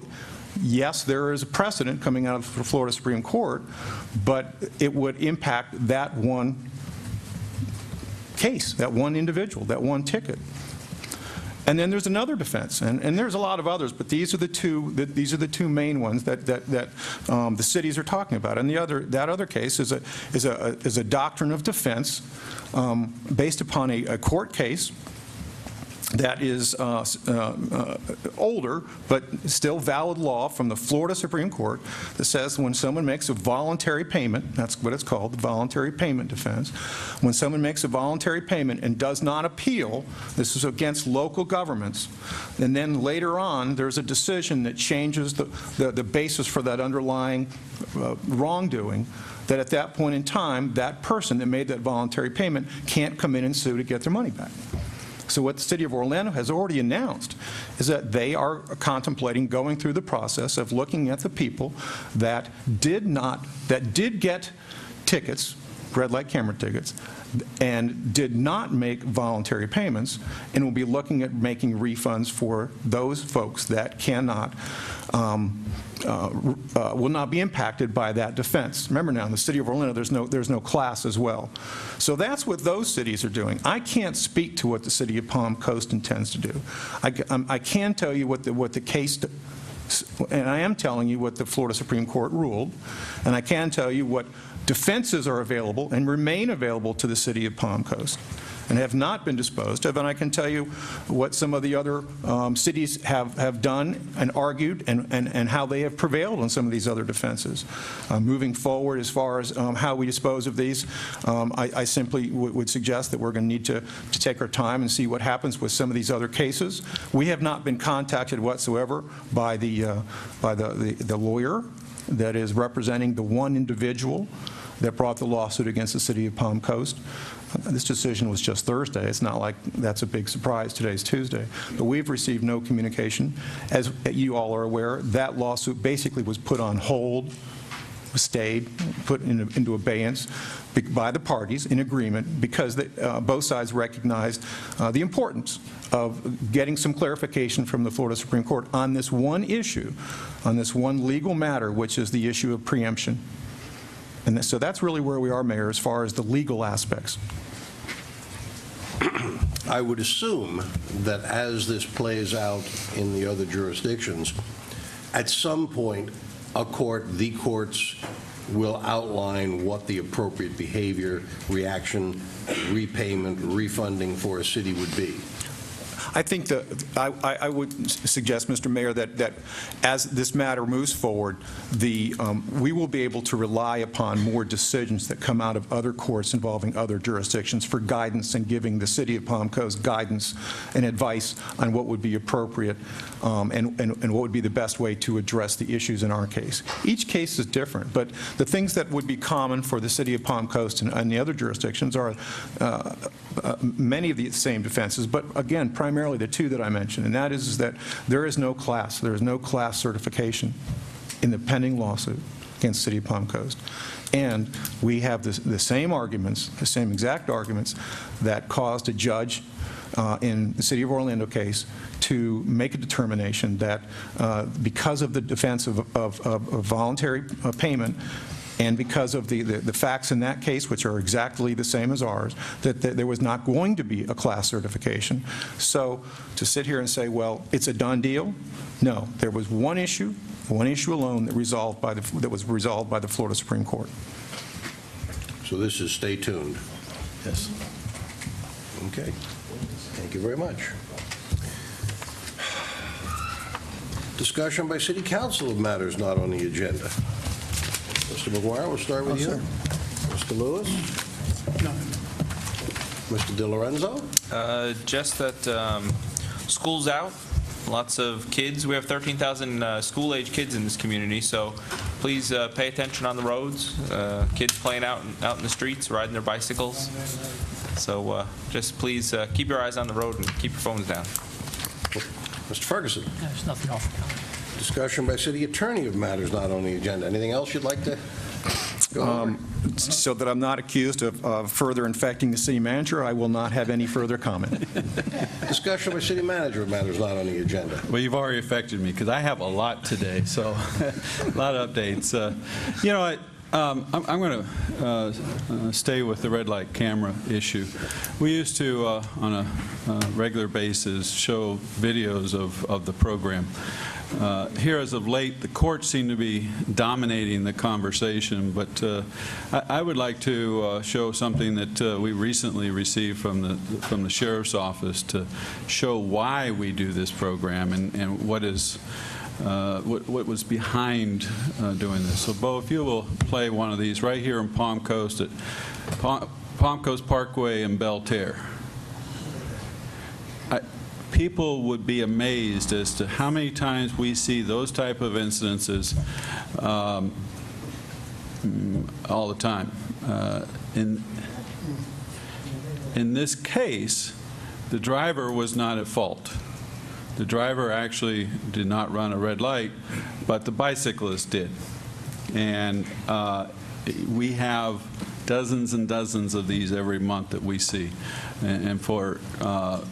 yes, there is a precedent coming out of the Florida Supreme Court, but it would impact that one case, that one individual, that one ticket. And then there's another defense, and there's a lot of others, but these are the two main ones that the cities are talking about. And that other case is a doctrine of defense based upon a court case that is older, but still valid law from the Florida Supreme Court that says when someone makes a voluntary payment, that's what it's called, the voluntary payment defense, when someone makes a voluntary payment and does not appeal, this is against local governments, and then later on there's a decision that changes the basis for that underlying wrongdoing, that at that point in time, that person that made that voluntary payment can't come in and sue to get their money back. So what the city of Orlando has already announced is that they are contemplating going through the process of looking at the people that did get tickets, red light camera tickets, and did not make voluntary payments, and will be looking at making refunds for those folks that cannot, will not be impacted by that defense. Remember now, in the city of Orlando, there's no class as well. So that's what those cities are doing. I can't speak to what the city of Palm Coast intends to do. I can tell you what the case, and I am telling you what the Florida Supreme Court ruled, and I can tell you what defenses are available and remain available to the city of Palm Coast and have not been disposed of. And I can tell you what some of the other cities have done and argued and how they have prevailed on some of these other defenses. Moving forward, as far as how we dispose of these, I simply would suggest that we're going to need to take our time and see what happens with some of these other cases. We have not been contacted whatsoever by the lawyer that is representing the one individual that brought the lawsuit against the city of Palm Coast. This decision was just Thursday. It's not like that's a big surprise. Today's Tuesday. But we've received no communication. As you all are aware, that lawsuit basically was put on hold, stayed, put into abeyance by the parties in agreement because both sides recognized the importance of getting some clarification from the Florida Supreme Court on this one issue, on this one legal matter, which is the issue of preemption. And so that's really where we are, Mayor, as far as the legal aspects. I would assume that as this plays out in the other jurisdictions, at some point, the courts will outline what the appropriate behavior, reaction, repayment, refunding for a city would be. I think that I would suggest, Mr. Mayor, that as this matter moves forward, we will be able to rely upon more decisions that come out of other courts involving other jurisdictions for guidance and giving the city of Palm Coast guidance and advice on what would be appropriate and what would be the best way to address the issues in our case. Each case is different, but the things that would be common for the city of Palm Coast and the other jurisdictions are many of the same defenses, but again, primarily the two that I mentioned, and that is that there is no class. There is no class certification in the pending lawsuit against the city of Palm Coast. And we have the same arguments, the same exact arguments that caused a judge in the city of Orlando case to make a determination that because of the defense of voluntary payment, and because of the facts in that case, which are exactly the same as ours, that there was not going to be a class certification. So to sit here and say, well, it's a done deal, no. There was one issue alone that was resolved by the Florida Supreme Court. So this is stay tuned. Yes. Okay. Thank you very much. Discussion by City Council of matters not on the agenda. Mr. McGuire, we'll start with you. Mr. Lewis? Mr. Di Lorenzo? Just that school's out. Lots of kids. We have 13,000 school-age kids in this community, so please pay attention on the roads. Kids playing out in the streets, riding their bicycles. So just please keep your eyes on the road and keep your phones down. Mr. Ferguson? There's nothing else. Discussion by City Attorney of matters not on the agenda. Anything else you'd like to go over? So that I'm not accused of further infecting the city manager, I will not have any further comment. Discussion by City Manager of matters not on the agenda. Well, you've already affected me because I have a lot today, so a lot of updates. You know what? I'm going to stay with the red light camera issue. We used to, on a regular basis, show videos of the program. Here, as of late, the courts seem to be dominating the conversation, but I would like to show something that we recently received from the Sheriff's Office to show why we do this program and what is what was behind doing this. So, Bo, if you will play one of these right here in Palm Coast at Palm Coast Parkway in Belterre. People would be amazed as to how many times we see those type of incidences all the time. In this case, the driver was not at fault. The driver actually did not run a red light, but the bicyclist did. And we have dozens and dozens of these every month that we see. And for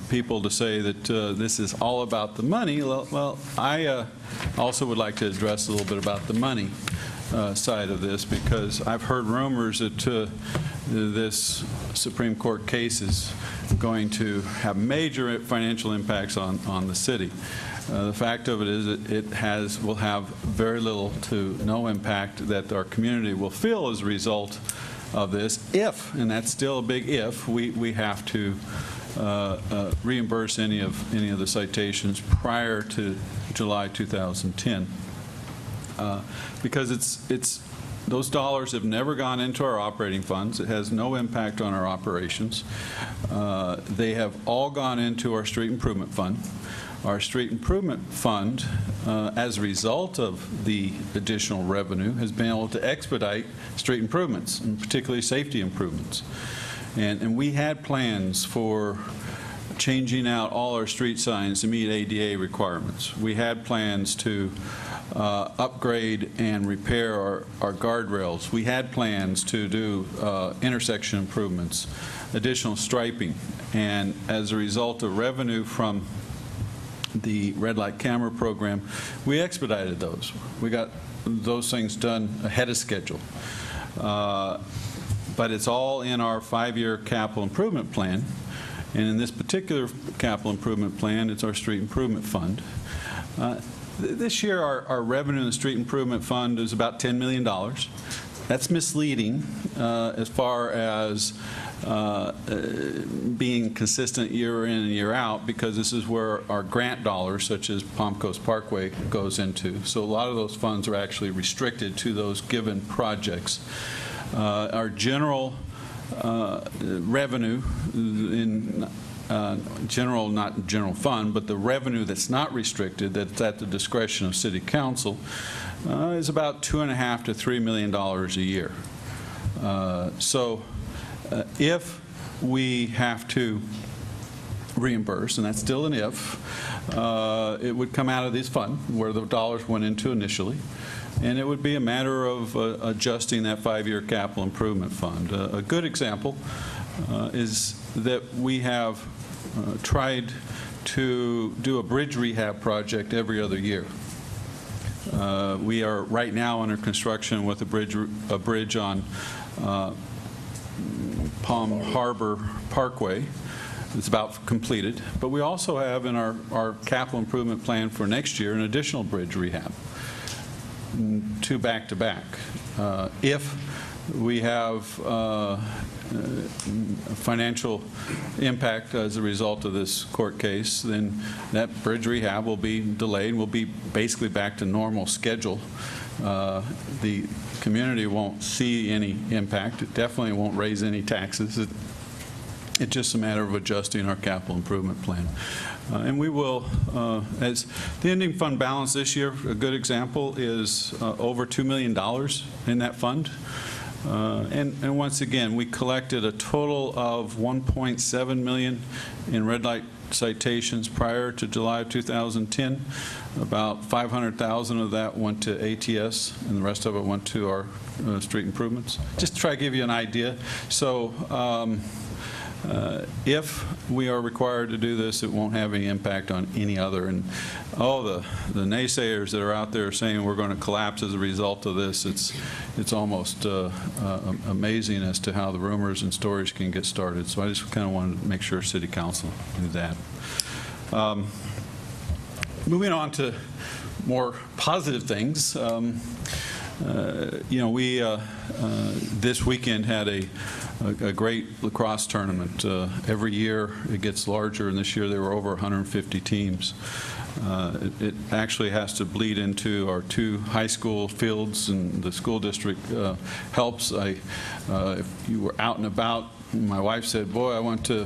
people to say that this is all about the money, well, I also would like to address a little bit about the money side of this, because I've heard rumors that this Supreme Court case is going to have major financial impacts on the city. The fact of it is it will have very little to no impact that our community will feel as a result of this, if, and that's still a big if, we have to reimburse any of the citations prior to July 2010. Because those dollars have never gone into our operating funds. It has no impact on our operations. They have all gone into our street improvement fund. Our street improvement fund, as a result of the additional revenue, has been able to expedite street improvements, and particularly safety improvements. And we had plans for changing out all our street signs to meet ADA requirements. We had plans to upgrade and repair our guardrails. We had plans to do intersection improvements, additional striping. And as a result of revenue from the red light camera program, we expedited those. We got those things done ahead of schedule. But it's all in our 5-year capital improvement plan. And in this particular capital improvement plan, it's our street improvement fund. This year, our revenue in the street improvement fund is about $10 million. That's misleading as far as being consistent year in and year out, because this is where our grant dollars, such as Palm Coast Parkway, goes into. So a lot of those funds are actually restricted to those given projects. Our general revenue in general, not general fund, but the revenue that's not restricted, that's at the discretion of City Council, is about $2.5 to $3 million a year. So if we have to reimburse, and that's still an if, it would come out of this fund where the dollars went into initially, and it would be a matter of adjusting that 5-year capital improvement fund. A good example is that we have tried to do a bridge rehab project every other year. We are right now under construction with a bridge on Palm Harbor Parkway. It's about completed. But we also have in our capital improvement plan for next year an additional bridge rehab, 2 back-to-back. If we have financial impact as a result of this court case, then that bridge rehab will be delayed. We'll be basically back to normal schedule. The community won't see any impact. It definitely won't raise any taxes. It's just a matter of adjusting our capital improvement plan. And we will, as the ending fund balance this year, a good example is over $2 million in that fund. And once again, we collected a total of $1.7 million in red light citations prior to July of 2010. About 500,000 of that went to ATS, and the rest of it went to our street improvements. Just to try to give you an idea. So if we are required to do this, it won't have any impact on any other. And the naysayers that are out there saying we're going to collapse as a result of this, it's almost amazing as to how the rumors and stories can get started. So I just kind of wanted to make sure City Council knew that. Moving on to more positive things. We this weekend had a great lacrosse tournament. Every year it gets larger, and this year there were over 150 teams. It actually has to bleed into our 2 high school fields, and the school district helps. If you were out and about, my wife said, boy, I went to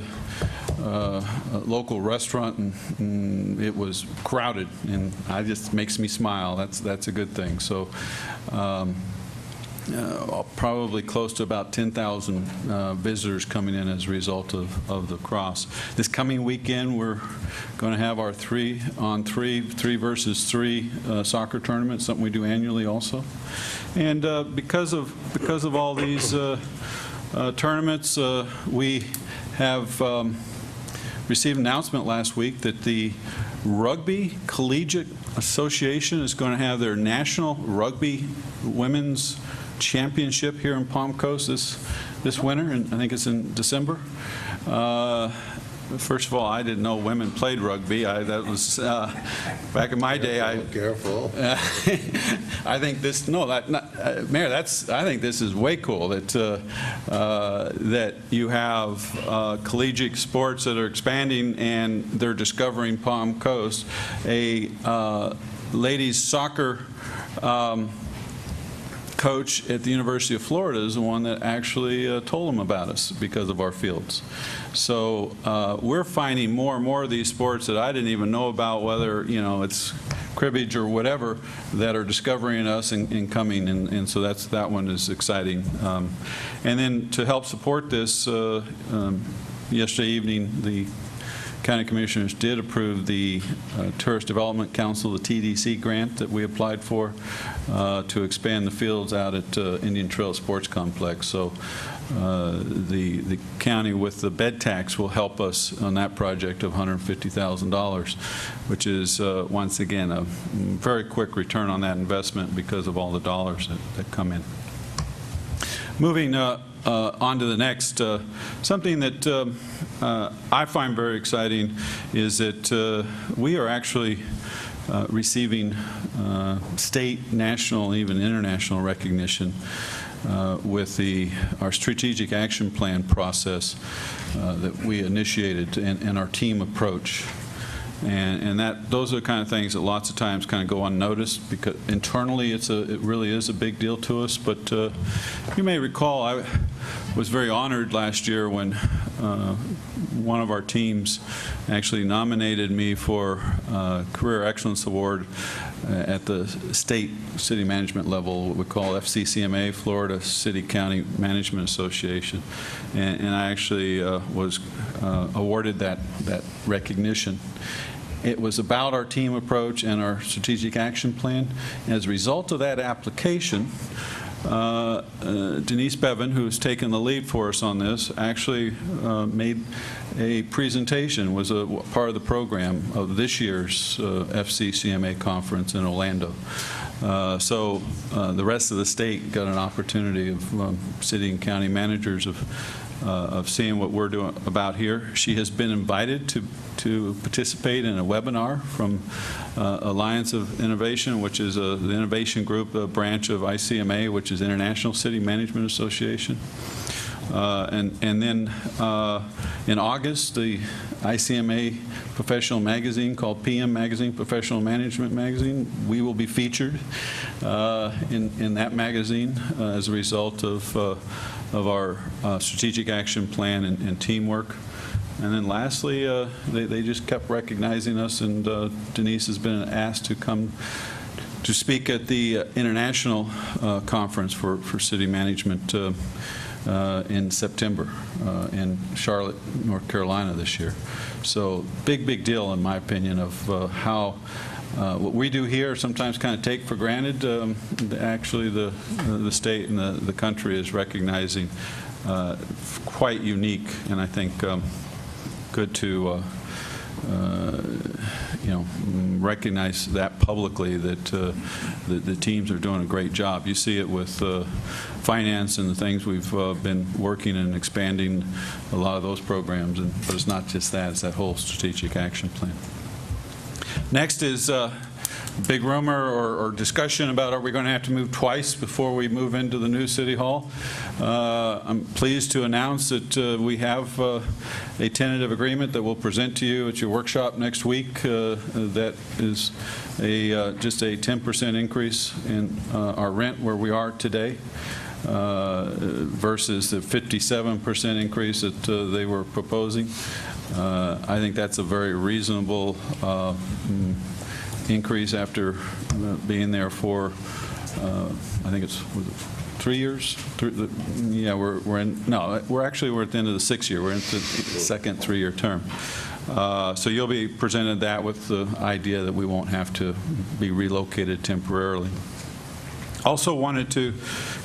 a local restaurant and it was crowded, and it just makes me smile. That's a good thing. So probably close to about 10,000 visitors coming in as a result of the cross. This coming weekend, we're going to have our 3-on-3, 3 versus 3 soccer tournament, something we do annually also. And because of all these tournaments, we have received an announcement last week that the Rugby Collegiate Association is going to have their National Rugby Women's Championship here in Palm Coast this winter, and I think it's in December. First of all, I didn't know women played rugby. That was back in my day. Careful. I think this. No, Mayor. I think this is way cool that that you have collegiate sports that are expanding, and they're discovering Palm Coast. A ladies soccer coach at the University of Florida is the one that actually told them about us because of our fields. So we're finding more and more of these sports that I didn't even know about, whether it's cribbage or whatever, that are discovering us and coming, and so that one is exciting. And then to help support this, yesterday evening the County Commissioners did approve the Tourist Development Council, the TDC grant that we applied for to expand the fields out at Indian Trail Sports Complex. So the county with the bed tax will help us on that project of $150,000, which is once again a very quick return on that investment because of all the dollars that come in. Moving on to the next, something that I find very exciting is that we are actually receiving state, national, and even international recognition with our strategic action plan process that we initiated and our team approach. And those are the kind of things that lots of times kind of go unnoticed because internally it really is a big deal to us. But you may recall I was very honored last year when one of our teams actually nominated me for Career Excellence Award at the state city management level, what we call FCCMA, Florida City County Management Association. And I actually was awarded that recognition. It was about our team approach and our strategic action plan. And as a result of that application, Denise Bevan, who's taken the lead for us on this, actually made a presentation, was a part of the program of this year's FCCMA conference in Orlando. So the rest of the state got an opportunity of city and county managers of seeing what we're doing about here. She has been invited to participate in a webinar from Alliance of Innovation, which is the innovation group, a branch of ICMA, which is International City Management Association. And then in August, the ICMA professional magazine called PM Magazine, Professional Management Magazine, we will be featured in that magazine as a result of our strategic action plan and teamwork. And then lastly, they just kept recognizing us, and Denise has been asked to come to speak at the international conference for city management in September in Charlotte, North Carolina this year. So big deal, in my opinion, of how what we do here sometimes kind of take for granted. Actually, the state and the country is recognizing quite unique, and I think good to recognize that publicly, that the teams are doing a great job. You see it with finance and the things we've been working and expanding a lot of those programs, but it's not just that, it's that whole strategic action plan. Next is big rumor or discussion about, are we going to have to move twice before we move into the new City Hall? I'm pleased to announce that we have a tentative agreement that we'll present to you at your workshop next week. That is just a 10% increase in our rent where we are today, versus the 57% increase that they were proposing. I think that's a very reasonable increase after being there for, I think it's 3 years. Yeah, we're at the end of the 6th year. We're in the second 3-year term. So you'll be presented that with the idea that we won't have to be relocated temporarily. Also wanted to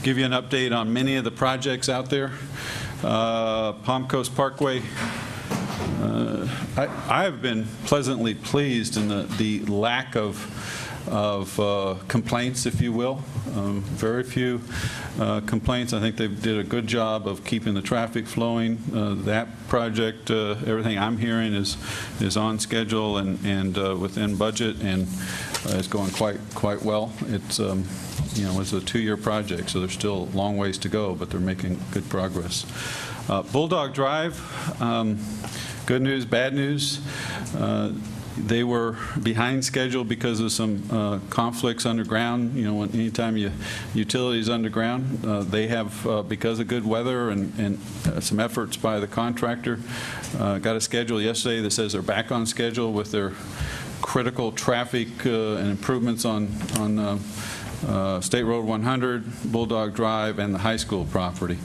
give you an update on many of the projects out there. Palm Coast Parkway. I have been pleasantly pleased in the lack of complaints, if you will. Very few complaints. I think they did a good job of keeping the traffic flowing. That project, everything I'm hearing is on schedule and within budget, and is going quite well. It's it's a 2-year project, so there's still a long ways to go, but they're making good progress. Bulldog Drive. Good news, bad news. They were behind schedule because of some conflicts underground. Anytime utilities underground, they have, because of good weather and some efforts by the contractor, got a schedule yesterday that says they're back on schedule with their critical traffic and improvements on State Road 100, Bulldog Drive, and the high school property.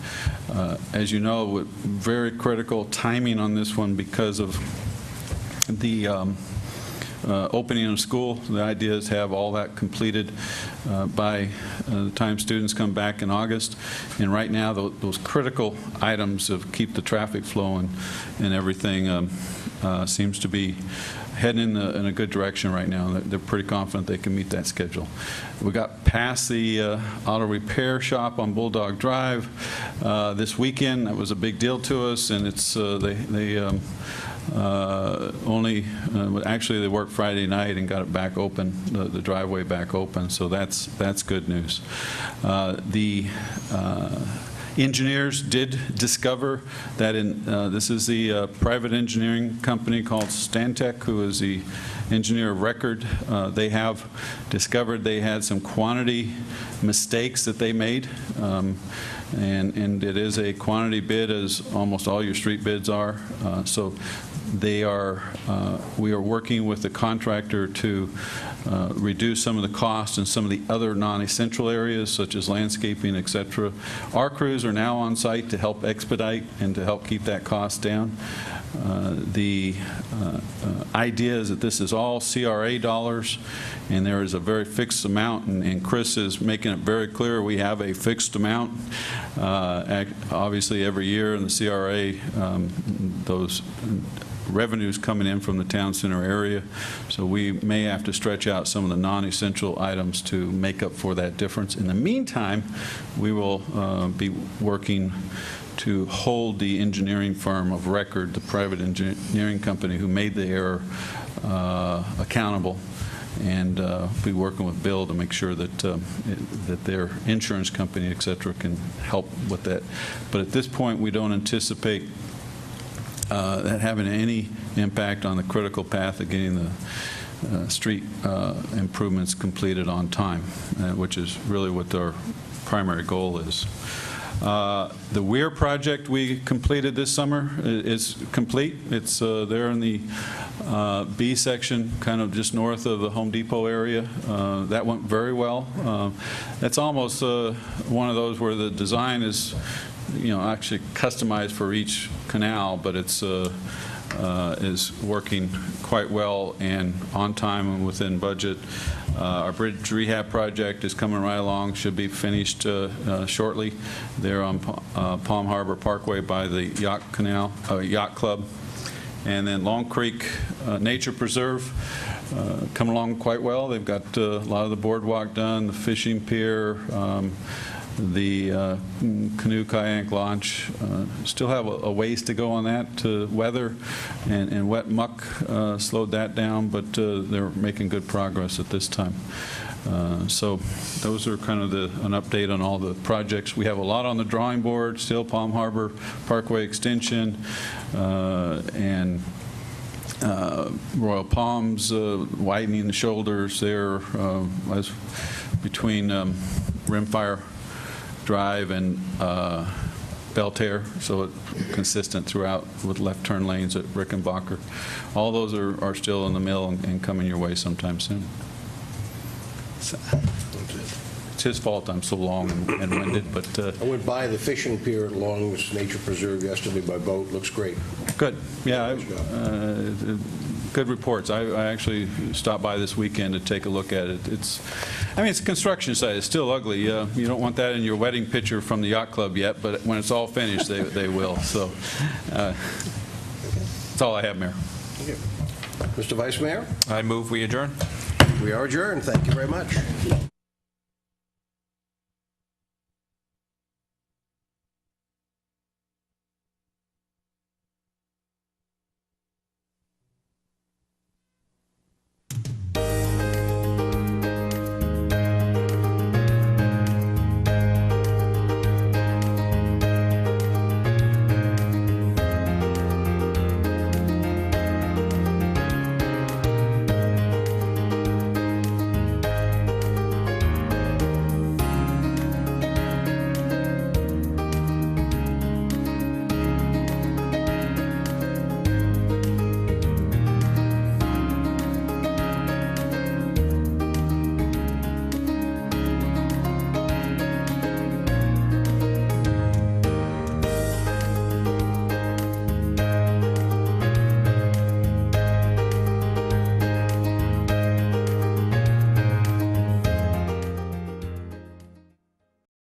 As you know, very critical timing on this one because of the opening of school. The idea is to have all that completed by the time students come back in August. And right now, those critical items of keep the traffic flowing and everything seems to be heading in a good direction right now. They're pretty confident they can meet that schedule. We got past the auto repair shop on Bulldog Drive this weekend. That was a big deal to us, and it's they actually they worked Friday night and got it back open, the driveway back open, so that's good news. The engineers did discover that this is the private engineering company called Stantec, who is the engineer of record. They have discovered they had some quantity mistakes that they made, and it is a quantity bid, as almost all your street bids are. So we are working with the contractor to reduce some of the costs in some of the other non-essential areas, such as landscaping, etc. Our crews are now on site to help expedite and to help keep that cost down. The idea is that this is all CRA dollars, and there is a very fixed amount, and Chris is making it very clear we have a fixed amount. Obviously, every year in the CRA, those revenues coming in from the town center area, so we may have to stretch out some of the non-essential items to make up for that difference. In the meantime, we will be working to hold the engineering firm of record, the private engineering company who made the error, accountable, and be working with Bill to make sure that that their insurance company, et cetera, can help with that. But at this point, we don't anticipate that having any impact on the critical path of getting the street improvements completed on time, which is really what our primary goal is. The Weir project we completed this summer is complete. It's there in the B section, kind of just north of the Home Depot area. That went very well. That's almost one of those where the design is, actually customized for each canal, but it's is working quite well and on time and within budget. Our bridge rehab project is coming right along, should be finished shortly. There on Palm Harbor Parkway by the Yacht Club. And then Long Creek Nature Preserve coming along quite well. They've got a lot of the boardwalk done, the fishing pier, the canoe kayak launch. Still have a ways to go on that. Weather and wet muck slowed that down, but they're making good progress at this time. So those are kind of an update on all the projects. We have a lot on the drawing board still. Palm Harbor Parkway Extension and Royal Palms, widening the shoulders there as between Rimfire Drive and Belterre, so it's consistent throughout with left turn lanes at Rickenbacker. All those are still in the mill and coming your way sometime soon. It's his fault I'm so long and winded, but... I went by the fishing pier at Long's Nature Preserve yesterday by boat. Looks great. Good. Yeah, good reports. I actually stopped by this weekend to take a look at it. It's a construction site. It's still ugly. You don't want that in your wedding picture from the yacht club yet, but when it's all finished, they will. So that's all I have, Mayor. Thank you. Mr. Vice Mayor? I move we adjourn. We are adjourned. Thank you very much.